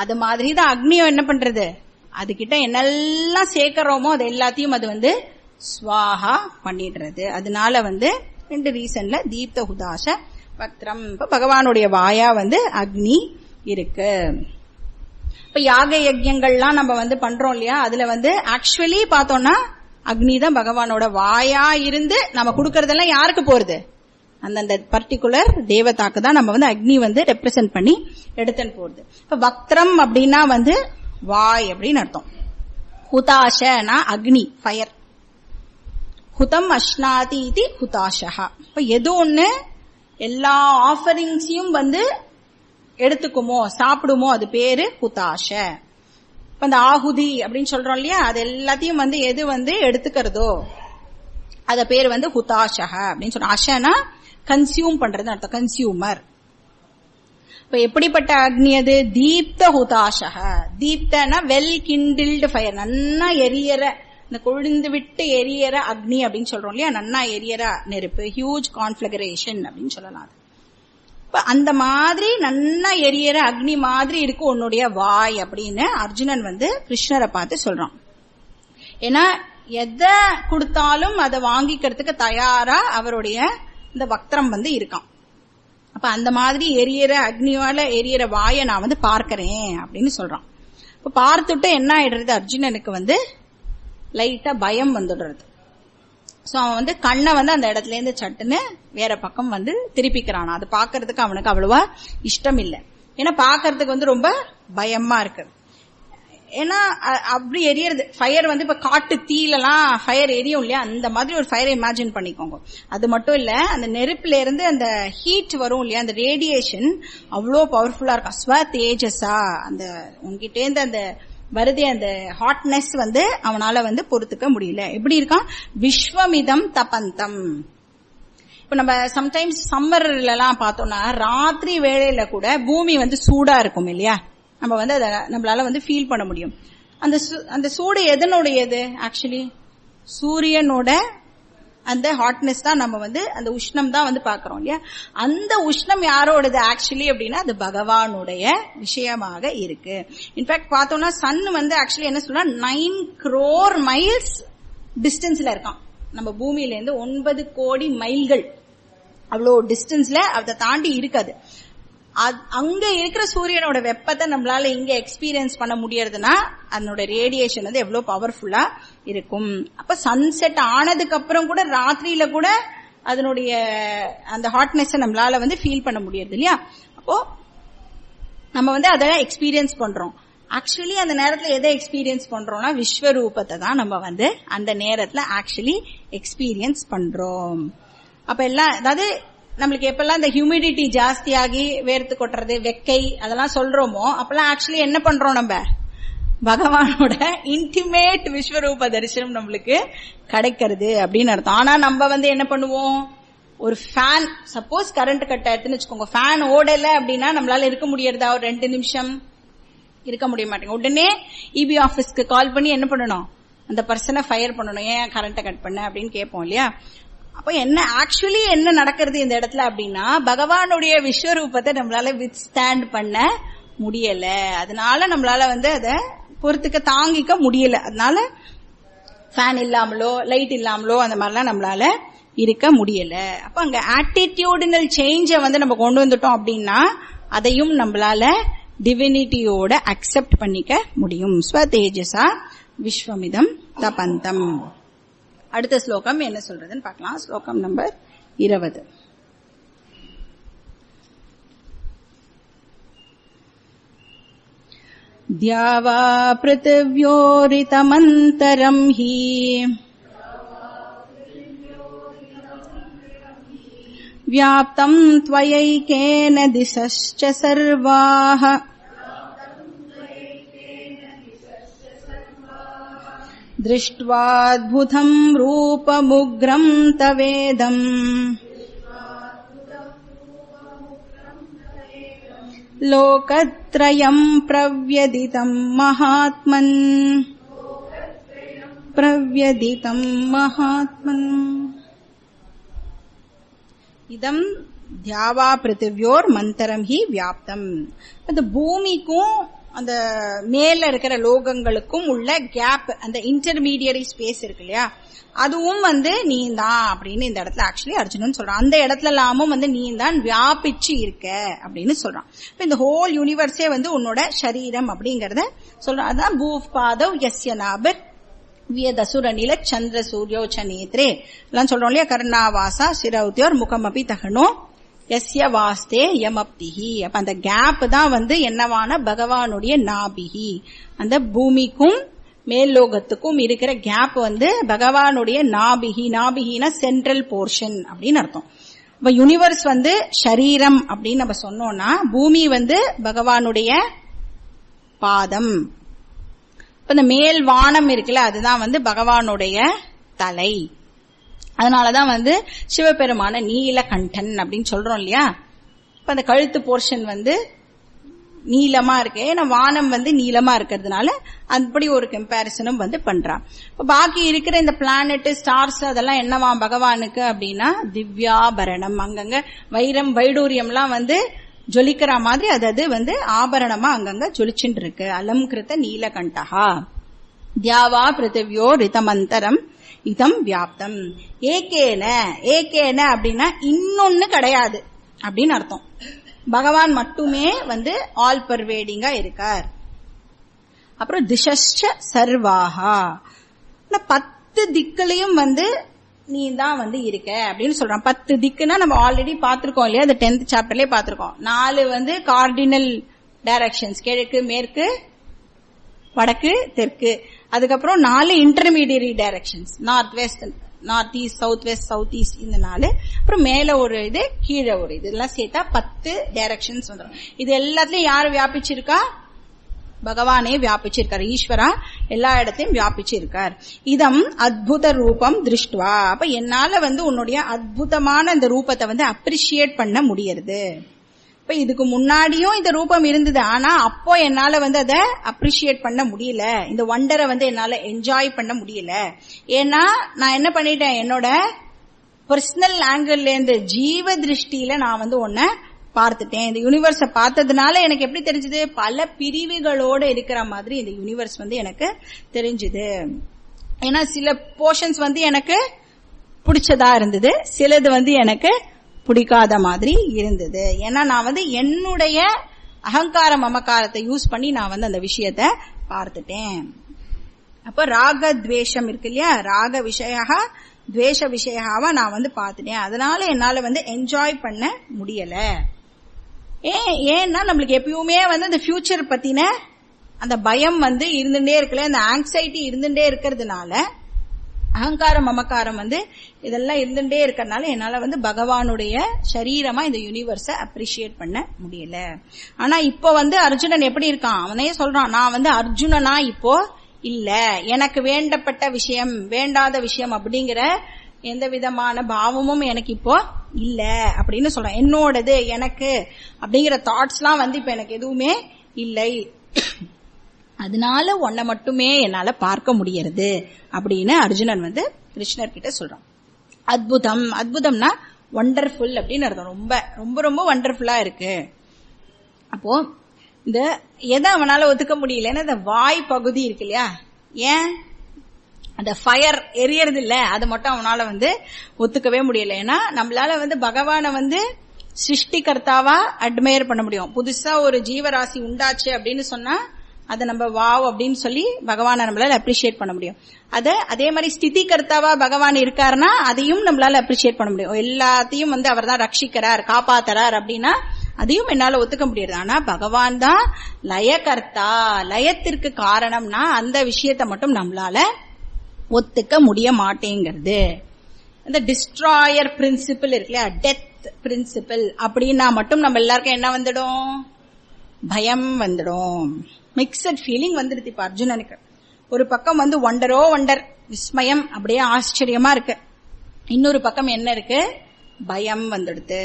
அது மாதிரிதான் அக்னியும் என்ன பண்றது, அதுகிட்ட என்னெல்லாம் சேர்க்கிறோமோ அது எல்லாத்தையும் அது வந்து ஸ்வாஹா பண்ணிடுறது. அதனால வந்து 2 ரீசன்ல தீப்த ஹுதாச வக்திரம். இப்ப பகவானுடைய வாயா வந்து அக்னி இருக்கு. இப்ப யாக யஜ்யங்கள்லாம் நம்ம வந்து பண்றோம் இல்லையா, அதுல வந்து ஆக்சுவலி பார்த்தோம்னா அக்னி தான் பகவானோட வாயா இருந்து நம்ம கொடுக்கறதெல்லாம் யாருக்கு போறது, அந்தந்த பர்டிகுலர் தேவதாக்கு தான் நம்ம வந்து அக்னி வந்து ரெப்ரசென்ட் பண்ணி எடுத்துன்னு போறது. இப்ப வக்திரம் அப்படின்னா வந்து வாய் அப்படின்னு அர்த்தம். ஹுதாஷனா அக்னி, ஃபயர். ஹுதம் அஷ்னாதி இது ஹுதாஷா. இப்ப எது ஒண்ணு எல்லா ஆஃபரிங்ஸையும் வந்து எடுத்துக்குமோ சாப்பிடுமோ அது பேரு ஹுதாஷ. இப்ப இந்த ஆகுதி அப்படின்னு சொல்றோம் இல்லையா, அது எல்லாத்தையும் வந்து எது வந்து எடுத்துக்கிறதோ அத பேர் வந்து ஹுதாஷா அப்படின்னு சொல்றோம். அஷனா கன்சியூம் பண்றது அர்த்தம், கன்சியூமர். இப்ப எப்படிப்பட்ட அக்னி அது? தீப்த ஹுதாஷக. தீப்தனா வெல் கிண்டில்டு ஃபயர், நன்னா எரியற, இந்த கொழுந்து விட்டு எரியற அக்னி அப்படின்னு சொல்றோம் இல்லையா, நன்னா எரியற நெருப்பு, ஹியூஜ் கான்ஃபிளகரேஷன் அப்படின்னு சொல்லலாம். அந்த மாதிரி நன்னா எரியற அக்னி மாதிரி இருக்கு உன்னுடைய வாய் அப்படின்னு அர்ஜுனன் வந்து கிருஷ்ணரை பார்த்து சொல்றான். ஏன்னா எதை கொடுத்தாலும் அதை வாங்கிக்கிறதுக்கு தயாரா அவருடைய இந்த வக்திரம் வந்து இருக்கான். அப்ப அந்த மாதிரி எரியற அக்னியால எரியற வாயை நான் வந்து பார்க்கிறேன் அப்படின்னு சொல்றான். இப்ப பார்த்துட்டு என்ன ஆயிடுறது, அர்ஜுனனுக்கு வந்து லைட்டா பயம் வந்துடுறது. சோ அவன் வந்து கண்ணை வந்து அந்த இடத்துல இருந்து சட்டுன்னு வேற பக்கம் வந்து திருப்பிக்கிறான். அது பாக்குறதுக்கு அவனுக்கு அவ்வளவா இஷ்டம் இல்லை. ஏன்னா பாக்குறதுக்கு வந்து ரொம்ப பயமா இருக்கு. ஏன்னா அப்படி எரியறது ஃபயர் வந்து இப்ப காட்டு தீலெல்லாம் ஃபயர் எரியும் இல்லையா, அந்த மாதிரி ஒரு ஃபயரை இமேஜின் பண்ணிக்கோங்க. அது மட்டும் இல்ல, அந்த நெருப்புல இருந்து அந்த ஹீட் வரும் இல்லையா, அந்த ரேடியேஷன் அவ்வளோ பவர்ஃபுல்லா இருக்கும். ஸ்வ தேஜஸா அந்த உங்ககிட்ட இருந்து அந்த வருதே அந்த ஹாட்னஸ் வந்து அவனால வந்து பொறுத்துக்க முடியல. எப்படி இருக்கான்? விஸ்வமிதம் தபந்தம். இப்ப நம்ம சம்டைம்ஸ் சம்மர்ல எல்லாம் பார்த்தோம்னா ராத்திரி வேளையில கூட பூமி வந்து சூடா இருக்கும் இல்லையா, நம்ம வந்து அதை நம்மளால வந்து ஃபீல் பண்ண முடியும். அந்த சூடு எதனுடையது? ஆக்சுவலி சூரியனோட அந்த ஹாட்னஸ் தான் நம்ம வந்து அந்த உஷ்ணம் தான் வந்து பாக்குறோம் இல்லையா. அந்த உஷ்ணம் யாரோடது ஆக்சுவலி அப்படின்னா அது பகவானுடைய விஷயமாக இருக்கு. இன்ஃபேக்ட் பார்த்தோம்னா சன் வந்து ஆக்சுவலி என்ன சொல்றா, 9 crore miles டிஸ்டன்ஸ்ல இருக்கான் நம்ம பூமியில இருந்து. 9 கோடி மைல்கள் அவ்வளோ டிஸ்டன்ஸ்ல அதை தாண்டி இருக்காது. அங்க இருக்கிற சூரியனோட வெப்பத்தை நம்மளால இங்க எக்ஸ்பீரியன்ஸ் பண்ண முடியறதுன்னா அதனோட ரேடியேஷன் வந்து எவ்வளவு பவர்ஃபுல்லா இருக்கும். அப்ப சன்செட் ஆனதுக்கு அப்புறம் கூட ராத்திரியில கூட அதனுடைய அந்த ஹாட்னஸ் நம்மளால வந்து ஃபீல் பண்ண முடியறது இல்லையா. அப்போ நம்ம வந்து அதை எக்ஸ்பீரியன்ஸ் பண்றோம். ஆக்சுவலி அந்த நேரத்துல எதை எக்ஸ்பீரியன்ஸ் பண்றோம்னா விஸ்வரூபத்தை தான் நம்ம வந்து அந்த நேரத்துல ஆக்சுவலி எக்ஸ்பீரியன்ஸ் பண்றோம். அப்ப எல்லாம் அதாவது நம்மளுக்கு எப்பெல்லாம் இந்த ஹியூமிடிட்டி ஜாஸ்தியாகி வேர்த்து கொட்டுறது, வெக்கை அதெல்லாம் சொல்றோமோ அப்பெல்லாம் ஆக்சுவலி என்ன பண்றோம், நம்ம பகவானோட இன்டிமேட் விஸ்வரூப தரிசனம் நம்மளுக்கு கிடைக்கிறது அப்படின்னு அர்த்தம். ஆனா நம்ம வந்து என்ன பண்ணுவோம், ஒரு ஃபேன் சப்போஸ் கரண்ட் கட் ஆயிடுதுன்னு வச்சுக்கோங்க, ஃபேன் ஓடல அப்படின்னா நம்மளால இருக்க முடியறதா? ஒரு 2 நிமிஷம் இருக்க முடிய மாட்டேங்க. உடனே இபி ஆபீஸ்க்கு கால் பண்ணி என்ன பண்ணணும், அந்த பர்சனை ஃபயர் பண்ணணும், ஏன் கரண்ட்டை கட் பண்ண அப்படின்னு கேட்போம் இல்லையா. அப்ப என்ன ஆக்சுவலி என்ன நடக்கிறது இந்த இடத்துல அப்படின்னா பகவானுடைய விஸ்வரூபத்தை நம்மளால வித்ஸ்டாண்ட் பண்ண முடியல. அதனால நம்மளால வந்து அதை பொறுத்துக்க தாங்கிக்க முடியல. அதனால ஃபேன் இல்லாமலோ லைட் இல்லாமலோ அந்த மாதிரிலாம் நம்மளால இருக்க முடியல. அப்ப அங்க ஆட்டிடியூடினல் சேஞ்ச வந்து நம்ம கொண்டு வந்துட்டோம் அப்படின்னா அதையும் நம்மளால டிவினிட்டியோட அக்செப்ட் பண்ணிக்க முடியும். ஸ்வதேஜஸா விஸ்வமிதம் தபந்தம். அடுத்த ஸ்லோகம் என்ன சொல்றதுன்னு பார்க்கலாம். ஸ்லோகம் நம்பர் 20. द्यावा पृथिव्योरितमन्तरं हि व्याप्तं त्वयैकेन दिशश्च सर्वाः दृष्ट्वाद्भुतं रूपमुग्रं तवेदम् लोकत्रयं प्रव्यदितं महात्मन् இதம் தியாவா பிருத்திவியோர் மந்தரம் ஹி வியாப்தம். அந்த பூமிக்கும் அந்த மேல இருக்கிற லோகங்களுக்கும் உள்ள கேப், அந்த இன்டர்மீடியரி ஸ்பேஸ் இருக்கு இல்லையா, அதுவும் வந்து நீ தான் அப்படின்னு இந்த இடத்துல ஆக்சுவலி அர்ஜுனன் சொல்றான். அந்த இடத்துல எல்லாமும் வந்து நீ தான் வியாபிச்சு இருக்க அப்படின்னு சொல்றான். இப்ப இந்த ஹோல் யூனிவர்ஸே வந்து உன்னோட சரீரம் அப்படிங்கறத சொல்றான். அதான் பூஃப் பாதவ் யஸ்ய நாபர் வியதசுர நில சந்திர சூரியோச்ச நேத்ரே எல்லாம் சொல்றோம் இல்லையா. கர்ணாவாசா சிரௌத்தியோர் முகமபி தகனோ யஸ்ய வாஸ்தே யமப்திஹி. அப்ப அந்த கேப் தான் வந்து என்னவான பகவானுடைய நாபிகி. அந்த பூமிக்கும் மேல் லோகத்துக்கும் இருக்கிற கேப் வந்து பகவானுடைய நாபிகி. நாபிகினா சென்ட்ரல் போர்ஷன் அப்படின்னு அர்த்தம். இப்ப யூனிவர்ஸ் வந்து ஷரீரம் அப்படின்னு நம்ம சொன்னோம்னா பூமி வந்து பகவானுடைய பாதம். இப்ப இந்த மேல் வானம் இருக்குல்ல அதுதான் வந்து பகவானுடைய தலை. அதனாலதான் வந்து சிவபெருமான நீலகண்டன் அப்படின்னு சொல்றோம் இல்லையா. இப்ப அந்த கழுத்து போர்ஷன் வந்து நீளமா இருக்கு, ஏன்னா வானம் வந்து நீளமா இருக்கிறதுனால அப்படி ஒரு கம்பேரிசனும் வந்து பண்றான். இப்ப பாக்கி இருக்கிற இந்த பிளானட் ஸ்டார்ஸ் அதெல்லாம் என்னவா பகவானுக்கு அப்படின்னா திவ்யாபரணம். அங்கங்க வைரம் வைடூரியம்லாம் வந்து ஜொலிக்கிற மாதிரி அது வந்து ஆபரணமா அங்கங்க ஜொலிச்சுட்டு இருக்கு. அலம்கிருத நீலகண்டஹா தியாவா பிருத்திவியோ ரிதமந்தரம் இதம் வியாப்தம். ஏகேன அப்படின்னா இன்னொன்னு கிடையாது அப்படின்னு அர்த்தம். பகவான் மட்டுமே வந்து ஆல் பர்வேடிங்கா இருக்கார். அப்புறம் திசஷ்ச சர்வாஹா, 10 திக்குலையும் வந்து நீ தான் வந்து இருக்க அப்படின்னு சொல்றான். 10 திக்குன்னா நம்ம ஆல்ரெடி பாத்திருக்கோம் இல்லையா, அந்த 10th சாப்டர்லயே பாத்திருக்கோம். 4 வந்து கார்டினல் டைரக்ஷன்ஸ், கிழக்கு மேற்கு வடக்கு தெற்கு. அதுக்கப்புறம் 4 intermediary directions, north west north east south west south east இந்த 4. அப்புறம் மேல ஒரு இது கீழே ஒரு இது, இதெல்லாம் சேர்த்தா 10 டைரக்ஷன்ஸ் வந்துடும். இது எல்லாத்துலயும் யாரு வியாபிச்சிருக்கா? பகவானே வியாபிச்சிருக்கார். ஈஸ்வரா எல்லா இடத்தையும் வியாபிச்சிருக்கார். இதம் அத்புத ரூபம் திருஷ்டுவா. அப்ப என்னால வந்து உன்னுடைய அற்புதமான அந்த ரூபத்தை வந்து அப்ரிஷியேட் பண்ண முடியறது. இப்ப இதுக்கு முன்னாடியும் இந்த ரூபம் இருந்தது, ஆனா அப்போ என்னால வந்து அதை அப்ரிஷியேட் பண்ண முடியல, இந்த வண்டரை வந்து என்னால என்ஜாய் பண்ண முடியல. ஏன்னா நான் என்ன பண்ணிட்டேன், என்னோட பர்சனல் ஆங்கிள் இருந்து ஜீவ திருஷ்டியில நான் வந்து உன்னை பார்த்துட்டேன். இந்த யூனிவர்ஸ பார்த்ததுனால எனக்கு எப்படி தெரிஞ்சது, பல பிரிவுகளோட இருக்கிற மாதிரி இந்த யூனிவர்ஸ் வந்து எனக்கு தெரிஞ்சது. ஏன்னா சில போர்ஷன்ஸ் வந்து எனக்கு பிடிச்சதா இருந்தது, சிலது வந்து எனக்கு பிடிக்காத மாதிரி இருந்தது. ஏன்னா நான் வந்து என்னுடைய அகங்கார மமக்காரத்தை யூஸ் பண்ணி நான் வந்து அந்த விஷயத்த பார்த்துட்டேன். அப்ப ராக துவேஷம் இருக்கு இல்லையா, ராக விஷயா துவேஷ விஷயாவா நான் வந்து பார்த்துட்டேன். அதனால என்னால வந்து என்ஜாய் பண்ண முடியல. ஏன்னா நம்மளுக்கு எப்பயுமே வந்து அந்த ஃபியூச்சர் பத்தின அந்த பயம் வந்து இருந்துட்டே இருக்குல்ல, அந்த ஆங்ஸைட்டி இருந்துட்டே இருக்கிறதுனால, அகங்காரம் மமக்காரம் வந்து இதெல்லாம் இருந்துட்டே இருக்கறனால என்னால வந்து பகவானுடைய சரீரமா இந்த யூனிவர்ஸ அப்ரிஷியேட் பண்ண முடியல. ஆனா இப்போ வந்து அர்ஜுனன் எப்படி இருக்கான், அவனே சொல்றான், நான் வந்து அர்ஜுனனா இப்போ இல்ல, எனக்கு வேண்டப்பட்ட விஷயம் வேண்டாத விஷயம் அப்படிங்கிற எந்த விதமான பாவமும் எனக்கு இப்போ இல்ல அப்படின்னு சொல்றான். என்னோடது எனக்கு அப்படிங்கிற தாட்ஸ் எல்லாம் வந்து இப்ப எனக்கு எதுவுமே இல்லை, அதனால உன்னை மட்டுமே என்னால பார்க்க முடியறது அப்படின்னு அர்ஜுனன் வந்து கிருஷ்ணர் கிட்ட சொல்றான். அத்புதம், அத்புதம்னா வண்டர்ஃபுல் அப்படின்னு அர்த்தம். ரொம்ப ரொம்ப ரொம்ப வண்டர்ஃபுல்லா இருக்கு. அப்போ இந்த எதை அவனால ஒத்துக்க முடியலன்னா இந்த வாய் பகுதி இருக்கு இல்லையா, ஏன் அந்த ஃபயர் எரியறது இல்ல, அது மட்டும் அவனால வந்து ஒத்துக்கவே முடியல. ஏன்னா நம்மளால வந்து பகவானை வந்து சிருஷ்டிகர்த்தாவா அட்மையர் பண்ண முடியும். புதுசா ஒரு ஜீவராசி உண்டாச்சு அப்படின்னு சொன்னா அதை நம்ம வாவ் அப்படின்னு சொல்லி பகவானை நம்மளால அப்ரிஷியேட் பண்ண முடியும். அதே மாதிரி ஸ்திதி கர்த்தாவா பகவான் இருக்காருன்னா அதையும் நம்மளால அப்ரிஷியேட் பண்ண முடியும். எல்லாத்தையும் வந்து அவர் தான் ரட்சிக்கிறார் காப்பாத்துறார் அப்படின்னா அதையும் என்னால ஒத்துக்க முடியாது. ஆனா பகவான் தான் லயகர்த்தா, லயத்திற்கு காரணம்னா அந்த விஷயத்தை மட்டும் நம்மளால ஒத்துக்க முடிய மாட்டேங்கிறது. இந்த டிஸ்ட்ராயர் பிரின்சிபிள் இருக்கு இல்லையா, டெத் பிரின்சிபிள் அப்படின்னா மட்டும் நம்ம எல்லாருக்கும் என்ன வந்துடும், பயம் வந்துடும், மிக்சட் ஃபீலிங் வந்துடுது. இப்ப அர்ஜுனனுக்கு ஒரு பக்கம் வந்து வண்டரோ வண்டர், விஸ்மயம், அப்படியே ஆச்சரியமா இருக்கு. இன்னொரு பக்கம் என்ன இருக்கு, பயம் வந்துடுது.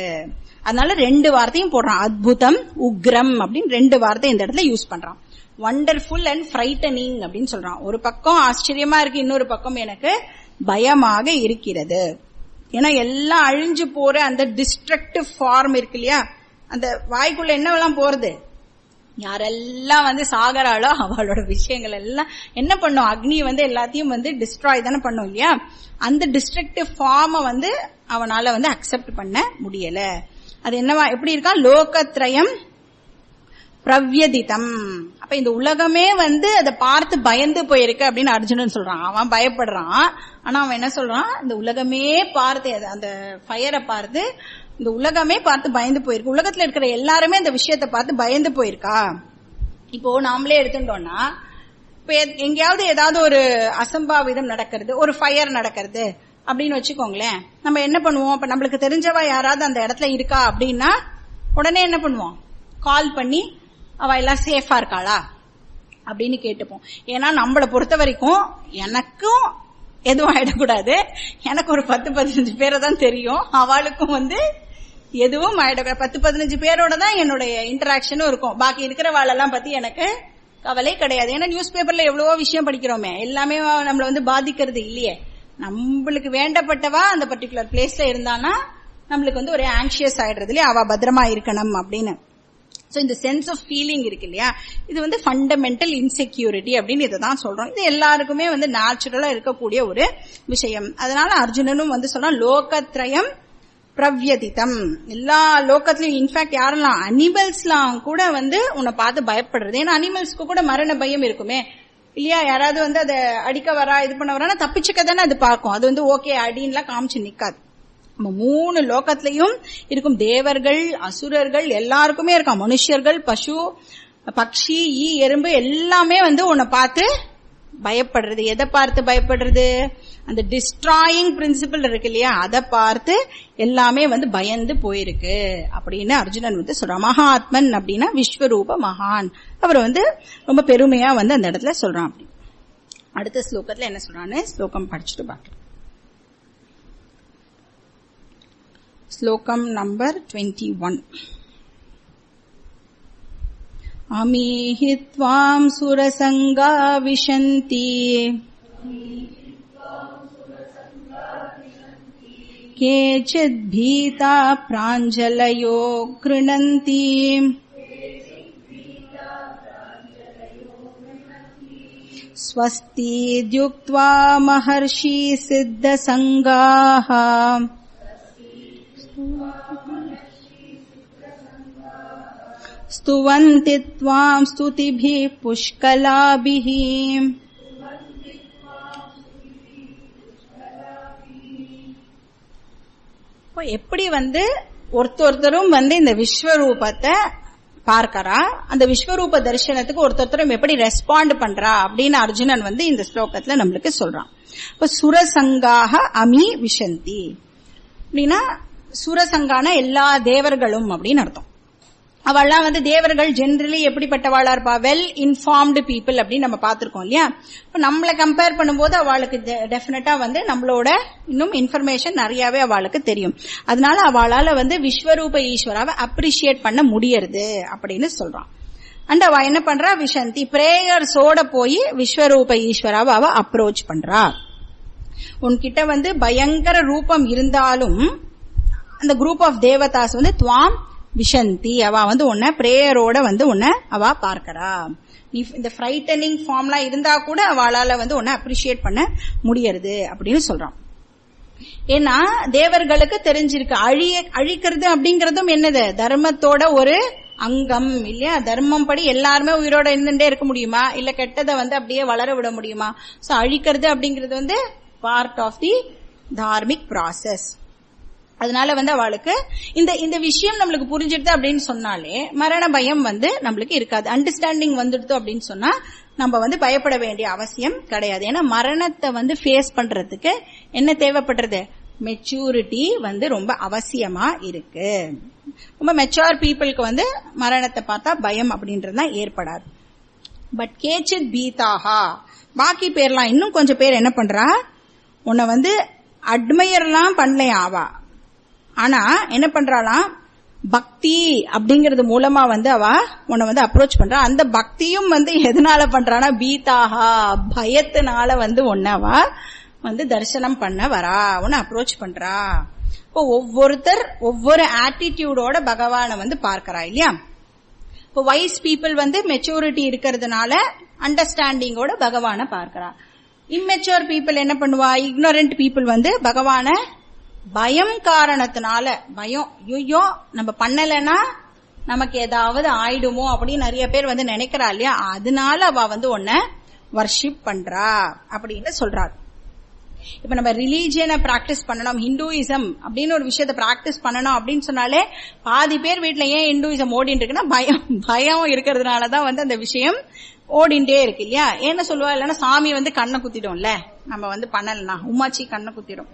அதனால 2 வார்த்தையும் போடுறான், அத்புதம் உக்ரம் அப்படின்னு 2 வார்த்தை இந்த இடத்துல யூஸ் பண்றான். வண்டர்ஃபுல் அண்ட் ஃப்ரைட்டனிங் அப்படின்னு சொல்றான். ஒரு பக்கம் ஆச்சரியமா இருக்கு, இன்னொரு பக்கம் எனக்கு பயமாக இருக்கிறது. ஏன்னா எல்லாம் அழிஞ்சு போற அந்த டிஸ்ட்ரக்டிவ் ஃபார்ம் இருக்கு இல்லையா, அந்த வாய்க்குள்ள என்னவெல்லாம் போறது, யாரெல்லாம் வந்து சாகராளோ அவளோட விஷயங்கள் எல்லாம் என்ன பண்ணும், அக்னி வந்து எல்லாத்தையும் வந்து டிஸ்ட்ராய் தானே பண்ணும் இல்லையா, அந்த டிஸ்ட்ரக்டிவ் ஃபார்மை வந்து அவனால வந்து அக்செப்ட் பண்ண முடியல. அது என்னவா எப்படி இருக்கா, லோகத்ரயம் பிரவ்யதிதம். அப்ப இந்த உலகமே வந்து அதை பார்த்து பயந்து போயிருக்கு அப்படின்னு அர்ஜுனன் சொல்றான். அவன் பயப்படுறான், ஆனா அவன் என்ன சொல்றான், இந்த உலகமே பார்த்து அந்த ஃபயரை பார்த்து இந்த உலகமே பார்த்து பயந்து போயிருக்கு. உலகத்துல இருக்கிற எல்லாருமே இந்த விஷயத்த பார்த்து பயந்து போயிருக்கா. இப்போ நாமளே எடுத்துட்டோம்னா, இப்ப எங்கேயாவது ஏதாவது ஒரு அசம்பாவிதம் நடக்கிறது, ஒரு ஃபயர் நடக்கிறது அப்படின்னு வச்சுக்கோங்களேன், நம்ம என்ன பண்ணுவோம், இப்ப நம்மளுக்கு தெரிஞ்சவா யாராவது அந்த இடத்துல இருக்கா அப்படின்னா உடனே என்ன பண்ணுவோம், கால் பண்ணி அவ எல்லாம் சேஃபா இருக்காளா அப்படின்னு கேட்டுப்போம். ஏன்னா நம்மளை பொறுத்த வரைக்கும் எனக்கும் எதுவும் ஆயிடக்கூடாது. எனக்கு ஒரு 10-15 பேரை தான் தெரியும், அவளுக்கும் எதுவும் ஆயிடக்கூடாது. 10-15 பேரோட தான் என்னுடைய இன்டராக்ஷனும் இருக்கும். பாக்கி இருக்கிற வாழெல்லாம் பத்தி எனக்கு கவலை கிடையாது. ஏன்னா நியூஸ் பேப்பர்ல எவ்வளவோ விஷயம் படிக்கிறோமே, எல்லாமே நம்மள பாதிக்கிறது இல்லையே. நம்மளுக்கு வேண்டப்பட்டவா அந்த பர்டிகுலர் பிளேஸ்ல இருந்தானா நம்மளுக்கு ஒரு ஆங்ஷியஸ் ஆயிடுறது இல்லையா, அவ பத்திரமா இருக்கணும் அப்படின்னு. சோ இந்த சென்ஸ் ஆஃப் ஃபீலிங் இருக்கு இல்லையா, இது ஃபண்டமெண்டல் இன்செக்யூரிட்டி அப்படின்னு இதைதான் சொல்றோம். இது எல்லாருக்குமே நேச்சுரலா இருக்கக்கூடிய ஒரு விஷயம். அதனால அர்ஜுனனும் சொல்றான், லோகத்ரயம் பிரவ்யதிதம். எல்லா லோகத்திலயும் இன்ஃபேக்ட் யாரெல்லாம் அனிமல்ஸ்லாம் கூட உன்னை பார்த்து பயப்படுறது. ஏன்னா அனிமல்ஸ்க்கு கூட மரண பயம் இருக்குமே இல்லையா. யாராவது அதை அடிக்க வரா, இது பண்ண வரானா தப்பிச்சுக்க தானே அது பார்க்கும். அது ஓகே அடின்லாம் காமிச்சு நிக்காது. 3 லோகத்திலையும் இருக்கும். தேவர்கள், அசுரர்கள் எல்லாருக்குமே இருக்கான். மனுஷர்கள், பசு, பக்ஷி, ஈ, எறும்பு எல்லாமே உன்னை பார்த்து பயப்படுறது. எதை பார்த்து பயப்படுறது? அந்த டிஸ்ட்ராயிங் பிரின்சிபல் இருக்கு இல்லையா, அதை பார்த்து எல்லாமே பயந்து போயிருக்கு அப்படின்னு அர்ஜுனன் சொல்றான். மகாத்மன் அப்படின்னா விஸ்வரூப மகான். அவர் ரொம்ப பெருமையா அந்த இடத்துல சொல்றான். அப்படி அடுத்த ஸ்லோகத்துல என்ன சொல்றான்னு ஸ்லோகம் படிச்சுட்டு பார்க்கலாம். ஸ்லோகம் நம்பர் 21. அமீஹி த்வாம் சுரசங்கா விஷந்தி கேசித் பீதா பிராஞ்சலயோ கிருணந்தி ஸ்வஸ்தி த்யுக்த்வா மஹர்ஷி சித்த சங்காஹ स्तुवन्ति त्वां स्तुतिभिः पुष्कलाभिः. எப்படி ஒருத்தரும் இந்த விஸ்வரூபத்தை பார்க்கறா, அந்த விஸ்வரூப தரிசனத்துக்கு ஒருத்தரும் எப்படி ரெஸ்பாண்ட் பண்றா அப்படின்னு அர்ஜுனன் இந்த ஸ்லோகத்துல நம்மளுக்கு சொல்றான். இப்ப சுரசங்காக அமி விஷந்தி அப்படின்னா, சுரசங்கான எல்லா தேவர்களும் அப்படின்னு அர்த்தம். அவள்லாம் தேவர்கள் ஜெனரலி எப்படிப்பட்டவாளா இருப்பா? வெல் இன்ஃபார்ம்டு பீப்புள் அப்படின்னு நம்ம பார்த்திருக்கோம் இல்லையா. இப்ப நம்மளை கம்பேர் பண்ணும்போது அவளுக்கு டெஃபினட்டா நம்மளோட இன்னும் இன்ஃபர்மேஷன் நிறையவே அவளுக்கு தெரியும். அதனால அவளால விஸ்வரூப ஈஸ்வராவை அப்ரிஷியேட் பண்ண முடியறது அப்படின்னு சொல்றான். அண்ட் அவ என்ன பண்றா? விஷந்தி பிரேயர்ஸோட போய் விஸ்வரூப ஈஸ்வராவை அவ அப்ரோச் பண்றா. உன்கிட்ட பயங்கர ரூபம் இருந்தாலும் அந்த குரூப் ஆஃப் தேவதாஸ் துவாம் விஷந்தி, அவ உன்னை பிரேயரோட உன்னை அவ பார்க்கறா. நீ இந்த ஃப்ரைட்டனிங் ஃபார்ம்லாம் இருந்தா கூட அவளால உன்னை அப்ரிஷியேட் பண்ண முடியறது அப்படின்னு சொல்றான். ஏன்னா தேவர்களுக்கு தெரிஞ்சிருக்கு, அழிக்கிறது அப்படிங்கறதும் என்னது? தர்மத்தோட ஒரு அங்கம் இல்லையா. தர்மம் படி எல்லாருமே உயிரோட இருந்துட்டே இருக்க முடியுமா? இல்ல கெட்டதை அப்படியே வளர விட முடியுமா? சோ அழிக்கிறது அப்படிங்கிறது பார்ட் ஆஃப் தி தார்மிக் ப்ராசஸ். அதனால அவளுக்கு இந்த விஷயம் நம்மளுக்கு புரிஞ்சிடுது அப்படின்னு சொன்னாலே மரண பயம் நம்மளுக்கு இருக்காது. அண்டர்ஸ்டாண்டிங் வந்துடுது அப்படின்னு சொன்னா நம்ம பயப்பட வேண்டிய அவசியம் கிடையாது. ஏன்னா மரணத்தை ஃபேஸ் பண்றதுக்கு என்ன தேவைப்படுறது? மெச்சூரிட்டி ரொம்ப அவசியமா இருக்கு. ரொம்ப மெச்சூர் பீப்புளுக்கு மரணத்தை பார்த்தா பயம் அப்படின்றதுலாம் ஏற்படாது. பட் கேச்சித் பீதாஹா, பாக்கி பேர்லாம் இன்னும் கொஞ்சம் பேர் என்ன பண்றா? உன்னை அட்மையர்லாம் பண்ணலையா அவ, ஆனா என்ன பண்றாளாம்? பக்தி அப்படிங்கறது மூலமா அவ உன்னை அப்ரோச் பண்றா. அந்த பக்தியும் எதனால பண்றானா? பீதாஹா, பயத்தினால உன்னை அவ தரிசனம் பண்ண வரா, உன்னை அப்ரோச் பண்றா. இப்போ ஒவ்வொருத்தர் ஒவ்வொரு ஆட்டிடியூடோட பகவானை பார்க்கறா இல்லையா. இப்போ வைஸ் பீப்புள் மெச்சூரிட்டி இருக்கிறதுனால அண்டர்ஸ்டாண்டிங்கோட பகவானை பார்க்கறா. இம்மெச்சூர் பீப்புள் என்ன பண்ணுவா? இக்னோரண்ட் பீப்புள் பகவான பயம் காரணத்தினால, பயம், ஐயோ நம்ம பண்ணலன்னா நமக்கு ஏதாவது ஆயிடுமோ அப்படின்னு நிறைய பேர் நினைக்கிறா இல்லையா. அதனால அவ உன்னை வர்ஷிப் பண்றா அப்படின்னு சொல்றாரு. இப்ப நம்ம ரிலீஜியனை பிராக்டிஸ் பண்ணணும், ஹிந்துயிசம் அப்படின்னு ஒரு விஷயத்த பிராக்டிஸ் பண்ணணும் அப்படின்னு சொன்னாலே பாதி பேர் வீட்டுல ஏன் ஹிந்துயிசம் ஓடிட்டு இருக்குன்னா பயம் இருக்கிறதுனாலதான் அந்த விஷயம் ஓடிண்டே இருக்கு இல்லையா. என்ன சொல்லுவா? இல்லன்னா சாமி கண்ணை குத்திடும்ல, நம்ம பண்ணலன்னா உமாச்சி கண்ணை குத்திடும்.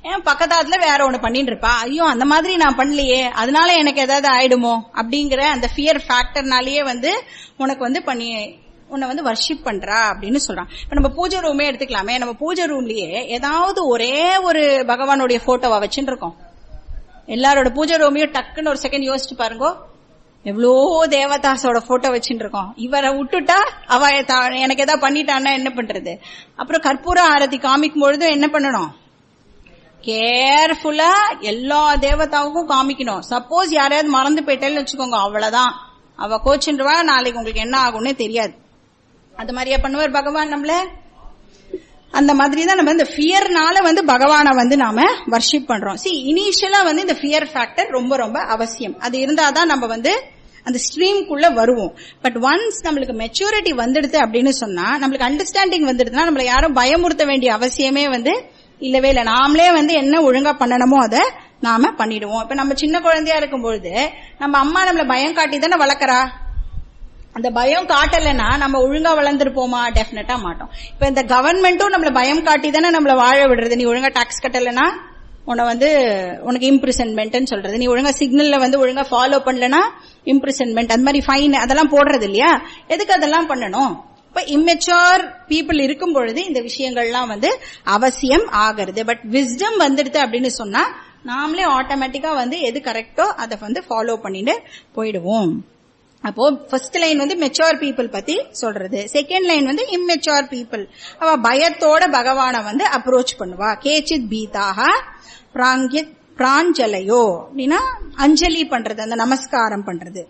ஏன் பக்கத்தாத்துல வேற ஒண்ணு பண்ணிட்டு இருப்பா, ஐயோ அந்த மாதிரி நான் பண்ணலையே அதனால எனக்கு ஏதாவது ஆயிடுமோ அப்படிங்கிற அந்த ஃபியர் ஃபேக்டர்னாலேயே உனக்கு பண்ணி உன்னை வந்து வர்ஷிப் பண்றா அப்படின்னு சொல்றான். இப்ப நம்ம பூஜை ரூமே எடுத்துக்கலாமே, நம்ம பூஜை ரூம்லயே ஏதாவது ஒரே ஒரு பகவானுடைய போட்டோவா வச்சுட்டு இருக்கோம். எல்லாரோட பூஜை ரூமையும் டக்குன்னு ஒரு செகண்ட் யோசிச்சு பாருங்க, எவ்வளோ தேவதாசோட போட்டோ வச்சுட்டு இருக்கோம். இவரை விட்டுட்டா அவ எனக்கு ஏதாவது பண்ணிட்டான்னா என்ன பண்றது? அப்புறம் கற்பூர ஆரத்தி காமிக்கும் பொழுது என்ன பண்ணணும்? கேர்ஃபுல்லா எல்லா தேவதாவுக்கும் காமிக்கணும். சப்போஸ் யாரையாவது மறந்து போயிட்டேன்னு வச்சுக்கோங்க, அவ்வளவுதான், அவ கோச்சுருவா, நாளைக்கு உங்களுக்கு என்ன ஆகும்னே தெரியாது. அது மாதிரியா பண்ணுவார் பகவான் நம்மள. அந்த மாதிரி தான் நம்ம இந்த ஃபியர்னால வந்து பகவானை வந்து நாம வர்ஷிப் பண்றோம். இனிஷியலா வந்து இந்த ஃபியர் ஃபேக்டர் ரொம்ப ரொம்ப அவசியம். அது இருந்தாதான் நம்ம வந்து அந்த ஸ்ட்ரீம்குள்ள வருவோம். பட் ஒன்ஸ் நம்மளுக்கு மெச்சூரிட்டி வந்துடுது அப்படின்னு சொன்னா, நம்மளுக்கு அண்டர்ஸ்டாண்டிங் வந்துடுதுன்னா நம்மள யாரும் பயமுறுத்த வேண்டிய அவசியமே வந்து இல்லவே இல்லை. நாமளே வந்து என்ன ஒழுங்கா பண்ணணுமோ அதை நாம பண்ணிடுவோம். இப்ப நம்ம சின்ன குழந்தையா இருக்கும்பொழுது நம்ம அம்மா நம்மள பயம் காட்டி தானே வளர்க்கறா. அந்த பயம் காட்டலைன்னா நம்ம ஒழுங்கா வளர்ந்துருப்போமா? டெஃபினட்டா மாட்டோம். இப்ப இந்த கவர்மெண்ட்டும் நம்மள பயம் காட்டி தானே நம்மள வாழ விடுறது. நீ ஒழுங்கா டாக்ஸ் கட்டலைன்னா உன்னை வந்து உனக்கு இம்ப்ரிசன்மெண்ட் சொல்றது, நீ ஒழுங்கா சிக்னல்ல வந்து ஒழுங்கா ஃபாலோ பண்ணலன்னா இம்ப்ரிசன்மெண்ட், அந்த மாதிரி ஃபைன் அதெல்லாம் போடுறது இல்லையா? எதுக்கு அதெல்லாம் பண்ணணும்? இப்ப இம்மெச்சூர் பீப்புள் இருக்கும் பொழுது இந்த விஷயங்கள்லாம் வந்து அவசியம் ஆகிறது. பட் விஸ்டம் வந்துடுது அப்படின்னு சொன்னா நாமளே ஆட்டோமேட்டிக்கா வந்து எது கரெக்டோ அதை வந்து ஃபாலோ பண்ணிட்டு போயிடுவோம். அப்போ ஃபர்ஸ்ட் லைன் வந்து மெச்சூர் பீப்புள் பத்தி சொல்றது. செகண்ட் லைன் வந்து இம்மெச்சூர் பீப்புள். அவ பயத்தோட பகவானை வந்து அப்ரோச் பண்ணுவா. கேச்சித் பீதாக பிராஞ்சலையோ அப்படின்னா அஞ்சலி பண்றது, அந்த நமஸ்காரம் பண்றது.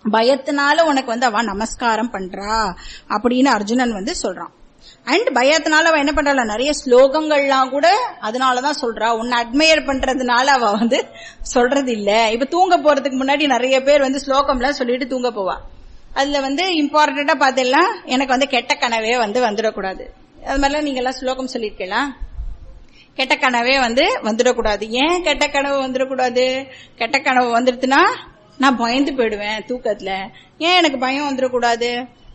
பயத்தினால உனக்கு வந்து அவ நமஸ்காரம் பண்றா அப்படின்னு அர்ஜுனன் வந்து சொல்றான். அண்ட் பயத்தினால அவ என்ன பண்றா, நிறைய ஸ்லோகங்கள்லாம் கூட அதனாலதான் சொல்றா. உன்னை அட்மையர் பண்றதுனால அவ வந்து சொல்றது இல்ல. இப்ப தூங்க போறதுக்கு முன்னாடி நிறைய பேர் வந்து ஸ்லோகம்லாம் சொல்லிட்டு தூங்க போவா. அதுல வந்து இம்பார்ட்டண்டா பார்த்தெல்லாம் எனக்கு வந்து கெட்ட கனவே வந்து வந்துடக்கூடாது. அது மாதிரிலாம் நீங்க எல்லாம் ஸ்லோகம் சொல்லிருக்கலாம். கெட்ட கனவே வந்து வந்துடக்கூடாது. ஏன் கெட்ட கனவு வந்துடக்கூடாது? கெட்ட கனவு வந்துடுதுன்னா நான் பயந்து போயிடுவேன் தூக்கத்துல. ஏன் எனக்கு பயம் வந்துடக்கூடாது?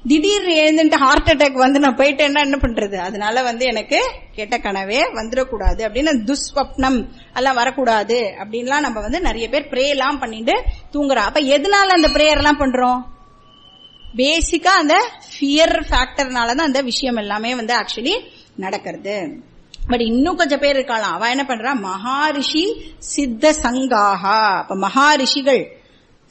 திடீர்னு எழுந்துட்டு ஹார்ட் அட்டாக் வந்து நான் போயிட்டேன்னா என்ன பண்றது? அதனால வந்து எனக்கு கெட்ட கனவே வந்துடக்கூடாது அப்படின்னு, துஸ்வப்னம் எல்லாம் வரக்கூடாது அப்படின்லாம் நம்ம வந்து நிறைய பேர் ப்ரே எல்லாம் பண்ணிட்டு தூங்குறா. அப்ப எதனால அந்த பிரேயர் எல்லாம் பண்றோம்? பேசிக்கா அந்த ஃபியர் ஃபேக்டர்னாலதான் அந்த விஷயம் எல்லாமே வந்து ஆக்சுவலி நடக்கிறது. பட் இன்னும் கொஞ்சம் பேர் இருக்கலாம். அவ என்ன பண்றா, மகாரிஷி சித்த சங்காஹா. அப்ப மகாரிஷிகள்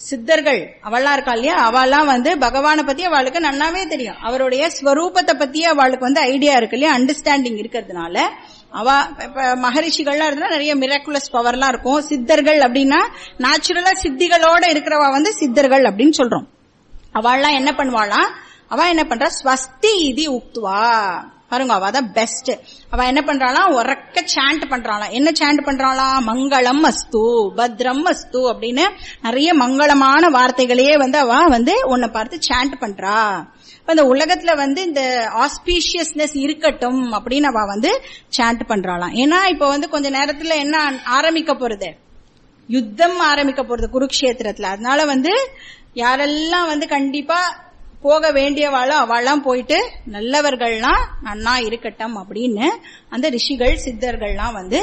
சித்தர்கள் அவள்லாம் இருக்கா இல்லையா, அவெல்லாம் வந்து பகவானை பத்தி அவளுக்கு நன்னாவே தெரியும். அவருடைய ஸ்வரூபத்தை பத்தி அவளுக்கு வந்து ஐடியா இருக்கு இல்லையா, அண்டர்ஸ்டாண்டிங் இருக்கிறதுனால அவ இப்ப மகரிஷிகள்லாம் இருந்தா நிறைய மிராக்குலஸ் பவர்லாம் இருக்கும். சித்தர்கள் அப்படின்னா நேச்சுரலா சித்திகளோட இருக்கிறவா வந்து சித்தர்கள் அப்படின்னு சொல்றோம். அவள்லாம் என்ன பண்ணுவாளாம், அவ என்ன பண்றா, ஸ்வஸ்தி இது உக்துவா. பாருங்க, அவ தான் பெஸ்ட். அவ என்ன பண்றாளாம், உறக்க சாண்ட் பண்றாளாம். என்ன சாண்ட் பண்றாளாம், மங்களம் அஸ்து பத்ரம் அஸ்து அப்படின்னு நிறைய மங்களமான வார்த்தைகளையே வந்து அவ வந்து உன்னை பார்த்து சாண்ட் பண்றா. இந்த உலகத்துல வந்து இந்த ஆஸ்பீஷியஸ்னஸ் இருக்கட்டும் அப்படின்னு அவ வந்து சாண்ட் பண்றாளாம். ஏன்னா இப்ப வந்து கொஞ்ச நேரத்துல என்ன ஆரம்பிக்க போறது, யுத்தம் ஆரம்பிக்க போறது குருக்ஷேத்திரத்துல. அதனால வந்து யாரெல்லாம் வந்து கண்டிப்பா போக வேண்டியவாளோ அவெல்லாம் போயிட்டு நல்லவர்கள்லாம் நன்னா இருக்கட்டும் அப்படின்னு அந்த ரிஷிகள் சித்தர்கள்லாம் வந்து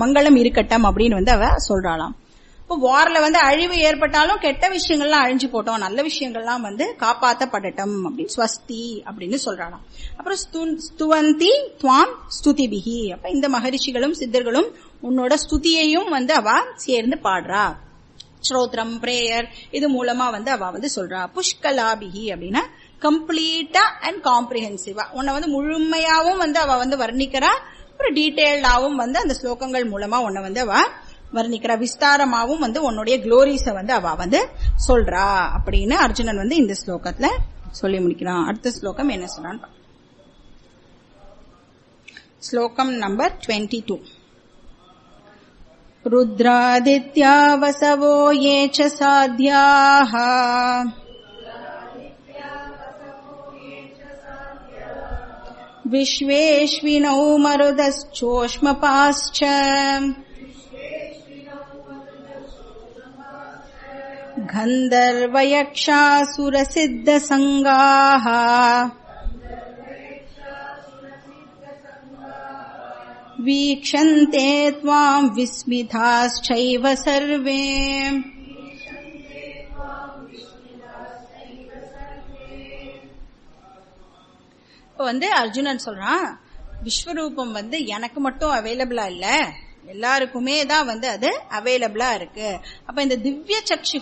மங்களம் இருக்கட்டும் அப்படின்னு வந்து அவ சொல்றாளாம். இப்போ வார்ல வந்து அழிவு ஏற்பட்டாலும் கெட்ட விஷயங்கள்லாம் அழிஞ்சு போட்டோம், நல்ல விஷயங்கள்லாம் வந்து காப்பாற்றப்படட்டும் அப்படின்னு ஸ்வஸ்தி அப்படின்னு சொல்றாளாம். அப்புறம் ஸ்துவந்தி துவாம் ஸ்துதிபிகி. அப்ப இந்த மகரிஷிகளும் சித்தர்களும் உன்னோட ஸ்துதியையும் வந்து அவ சேர்ந்து பாடுறா. ஸ்ரோத்ரம் பிரேயர் இது மூலமா வந்து அவ வந்து சொல்றா. புஷ்கலாபிகி அப்படின்னா கம்ப்ளீட்டா அண்ட் காம்ப்ரிஹென்சிவா உன்னை வந்து முழுமையாவும் வந்து அவ வந்து வர்ணிக்கிறா. ஒரு டீடைல்டாவும் வந்து அந்த ஸ்லோகங்கள் மூலமா உன்னை வந்து அவ வர்ணிக்கிறா. விஸ்தாரமாவும் வந்து உன்னுடைய குளோரிஸ வந்து அவ வந்து சொல்றா அப்படின்னு அர்ஜுனன் வந்து இந்த ஸ்லோகத்துல சொல்லி முடிக்கிறான். அடுத்த ஸ்லோகம் என்ன சொல்றான், ஸ்லோகம் நம்பர் 22. रुद्रादित्या वसवो ये च साध्याः विश्वेश्विनौ मरुदश्चोष्मपाश्च गन्धर्वयक्षासुरसिद्धसङ्गाः वीक्षन्ते त्वां विस्मिताश्चैव सर्वे இப்ப அர்ஜுனன் சொல்றான், விஸ்வரூபம் எனக்கு மட்டும் அவைலபிளா இல்ல, எல்லாருக்குமே தான் அது அவைலபிளா இருக்கு. அப்ப இந்த திவ்ய சக்ஷு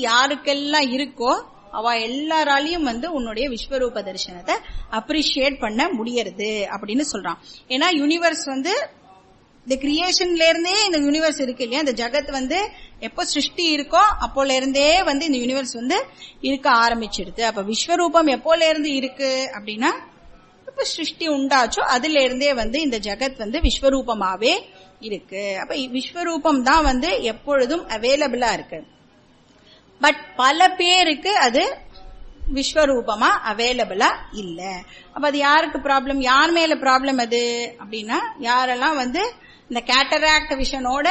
யாருக்கெல்லாம் இருக்கோ அவ எல்லாராலையும் உன்னுடைய விஸ்வரூப தரிசனத்தை அப்ரிஷியேட் பண்ண முடியறது அப்படின்னு சொல்றான். ஏன்னா யூனிவர்ஸ் இந்த கிரியேஷன்ல இருந்தே இந்த யூனிவர்ஸ் இருக்கு இல்லையா, இந்த ஜகத் எப்போ சிருஷ்டி இருக்கோ அப்போல இருந்தே இந்த யூனிவர்ஸ் இருக்க ஆரம்பிச்சிடுது. அப்ப விஸ்வரூபம் எப்போல இருந்து இருக்கு அப்படின்னா, இப்ப சிருஷ்டி உண்டாச்சோ அதுல இருந்தே இந்த ஜகத் விஸ்வரூபமாவே இருக்கு. அப்ப விஸ்வரூபம் தான் எப்பொழுதும் அவைலபிளா இருக்கு. பட் பல பேருக்கு அது விஸ்வரூபமா அவைலபிளா இல்ல. அப்ப அது யாருக்கு ப்ராப்ளம், யார் மேல ப்ராப்ளம் அது அப்படின்னா, யாரெல்லாம் இந்த கேட்டராக்ட் விஷனோட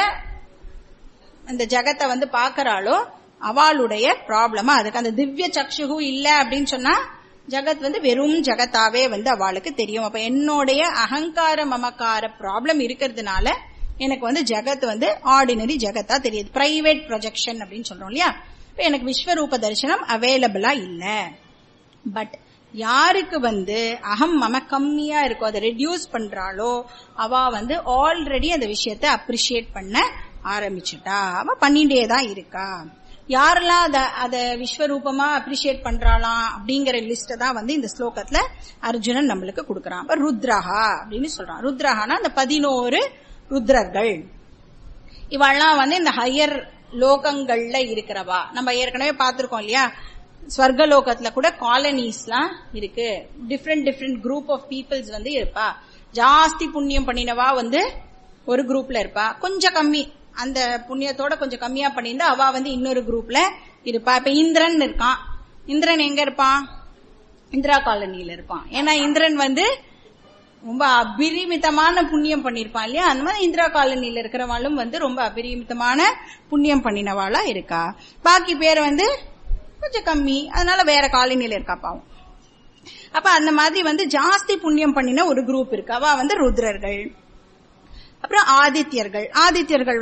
இந்த ஜகத்தை பாக்குறாளோ அவளுடைய ப்ராப்ளமா அதுக்கு. அந்த திவ்ய சக்ஷு இல்ல அப்படின்னு சொன்னா ஜகத் வெறும் ஜகத்தாவே அவளுக்கு தெரியும். அப்ப என்னுடைய அகங்கார மமக்கார ப்ராப்ளம் இருக்கிறதுனால எனக்கு ஜகத் ஆர்டினரி ஜகத்தா தெரியுது, பிரைவேட் ப்ரொஜெக்ஷன் அப்படின்னு சொல்றோம் இல்லையா. இப்ப எனக்கு விஸ்வரூப தரிசனம் அவைலபிளா இல்ல. பட் யாருக்கு அகம் மம கம்மியா இருக்கோ, அதை ரெடியூஸ் பண்றாளோ அவ ஆல்ரெடி அந்த விஷயத்தை அப்ரிஷியேட் பண்ண ஆரம்பிச்சுட்டா, அவ பண்ணிட்டேதான் இருக்கா. யாரெல்லாம் அத விஸ்வரூபமா அப்ரிஷியேட் பண்றாளாம் அப்படிங்கிற லிஸ்ட தான் இந்த ஸ்லோகத்துல அர்ஜுனன் நம்மளுக்கு கொடுக்கறான். அப்ப ருத்ரஹா அப்படின்னு சொல்றான். ருத்ரஹானா அந்த 11 ருத்ரர்கள். இவெல்லாம் இந்த ஹையர் லோகங்கள்ல இருக்கிறவா. நம்ம ஏற்கனவே பார்த்திருக்கோம் இல்லையா, ஸ்வர்கலோகத்துல கூட காலனிஸ்லாம் இருக்கு. டிஃப்ரெண்ட் குரூப் ஆஃப் பீப்புள்ஸ் இருப்பா. ஜாஸ்தி புண்ணியம் பண்ணினவா ஒரு குரூப்ல இருப்பா, கொஞ்சம் கம்மி அந்த புண்ணியத்தோட கொஞ்சம் கம்மியா பண்ணிருந்தா அவ இன்னொரு குரூப்ல இருப்பா. இப்ப இந்திரன் இருக்கான். இந்திரன் எங்க இருப்பான்? இந்திரா காலனியில இருப்பான். ஏன்னா இந்திரன் ரொம்ப அபரிமிதமான புண்ணியம் பண்ணிருப்பான் இல்லையா. அந்த மாதிரி இந்திரா காலனியில இருக்கிறவாளும் ரொம்ப அபரிமிதமான புண்ணியம் பண்ணினவாளா இருக்கா. பாக்கி பேர் கொஞ்சம் கம்மி, அதனால வேற காலனியில இருக்கா பாவம். அப்ப அந்த மாதிரி ஜாஸ்தி புண்ணியம் பண்ணின ஒரு குரூப் இருக்கு, அவ ருத்ரர்கள். அப்புறம் ஆதித்யர்கள். ஆதித்யர்கள்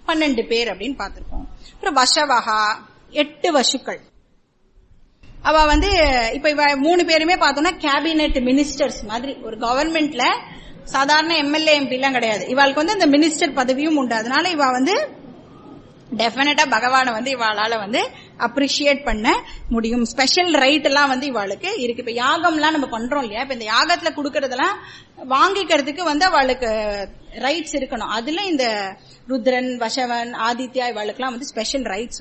12 பேர் அப்படின்னு பார்த்திருக்கோம். அப்புறம் வசவஹா 8 வசுக்கள். அவ இப்ப இவ 3 பேருமே பார்த்தோம்னா கேபினெட் மினிஸ்டர்ஸ் மாதிரி. ஒரு கவர்மெண்ட்ல சாதாரண எம்எல்ஏ எம்பி எல்லாம் கிடையாது, இவாளுக்கு அந்த மினிஸ்டர் பதவியும் உண்டு. அதனால இவ டெபினட்டா பகவான இவாளால அப்ரிஷியேட் பண்ண முடியும். ஸ்பெஷல் ரைட் எல்லாம் இவாளுக்கு இருக்கு. இப்ப யாகம்லாம் நம்ம பண்றோம் இல்லையா, இப்ப இந்த யாகத்துல குடுக்கறதெல்லாம் வாங்கிக்கிறதுக்கு அவளுக்கு ரைட்ஸ் இருக்கணும். அதுல இந்த ருத்ரன், வசவன், ஆதித்யா இவாளுக்கெல்லாம் ஸ்பெஷல் ரைட்ஸ்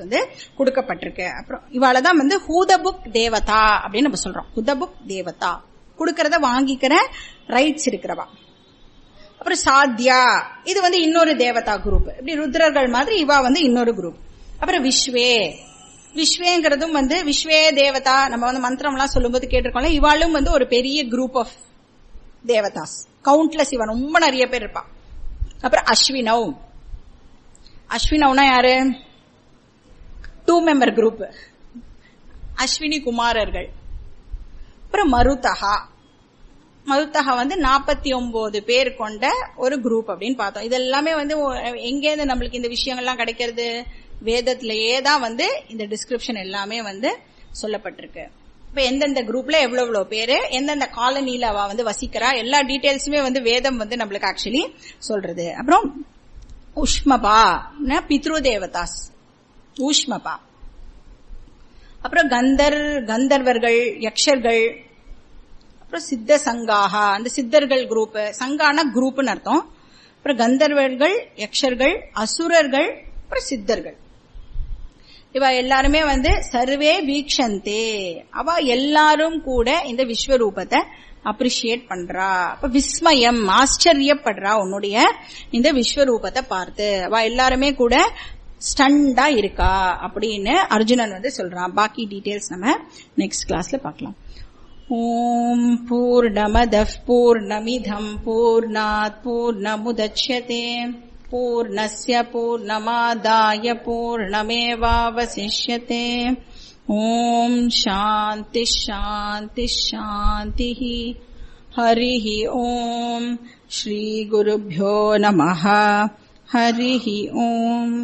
கொடுக்கப்பட்டிருக்கு. அப்புறம் இவாளதான் ஹூதபுக் தேவதா அப்படின்னு நம்ம சொல்றோம். ஹூதபுக் தேவதா கொடுக்கறத வாங்கிக்கிற ரைட்ஸ் இருக்கிறவா. அப்புறம் சாத்யா, இது இன்னொரு தேவதா குரூப். இப்படி ருத்ரர்கள் மாதிரி இவா இன்னொரு குரூப். அப்புறம் விஸ்வே, விஸ்வேங்கிறதும் விஸ்வே தேவதா. நம்ம மந்திரம் எல்லாம் சொல்லும்போது கேட்டிருக்கோம்ல, இவாளும் ஒரு பெரிய குரூப் ஆஃப் தேவதாஸ், கவுண்ட்லெஸ். இவன் ரொம்ப நிறைய பேர் இருப்பான். அப்புறம் அஸ்வினவ். அஸ்வினவ்னா யாரு? 2 மெம்பர் குரூப், அஸ்வினி குமாரர்கள். அப்புறம் மருதஹா. மருதஹா 49 பேர் கொண்ட ஒரு குரூப் அப்படின்னு பார்த்தோம். இதெல்லாமே எங்கேருந்து நம்மளுக்கு இந்த விஷயங்கள்லாம் கிடைக்கிறது? வேதத்திலேயே தான் இந்த டிஸ்கிரிப்ஷன் எல்லாமே சொல்லப்பட்டிருக்கு. இப்ப எந்தெந்த குரூப்ல எவ்வளவு பேரு, எந்தெந்த காலனில அவ வசிக்கிறா, எல்லா டீடைல்ஸுமே வேதம் நம்மளுக்கு ஆக்சுவலி சொல்றது. அப்புறம் உஷ்மபா, பித்ரு தேவதாஸ், ஊஷ்மபா. அப்புறம் கந்தர்வர்கள், யக்ஷர்கள். அப்புறம் சித்த சங்காகா, அந்த சித்தர்கள் குரூப். சங்கான குரூப்னு அர்த்தம். அப்புறம் கந்தர்வர்கள், யக்ஷர்கள், அசுரர்கள், அப்புறம் சித்தர்கள். இவ எல்லாருமே சர்வே வீக்ஷந்தே, அவ எல்லாரும் கூட இந்த விஸ்வரூபத்தை அப்ரிஷியேட் பண்றா. அப்ப விஸ்மயம், ஆச்சரியப்படுறா உன்னுடைய இந்த விஸ்வரூபத்தை பார்த்து. அவ எல்லாருமே கூட ஸ்டண்டா இருக்கா அப்படின்னு அர்ஜுனன் சொல்றான். பாக்கி டீடைல்ஸ் நம்ம நெக்ஸ்ட் கிளாஸ்ல பார்க்கலாம். ஓம் பூர்ணமதః பூர்ணமிதம் பூர்ணாத் பூர்ணமுதச்யதே பூர்ணஸ்ய பூர்ணமாதாய பூர்ணமேவாவசிஷ்யதே. ஓம் சாந்தி சாந்தி சாந்தி. ஹரிஹி ஓம். ஸ்ரீ குருभ्यो நமः. ஹரிஹி ஓம்.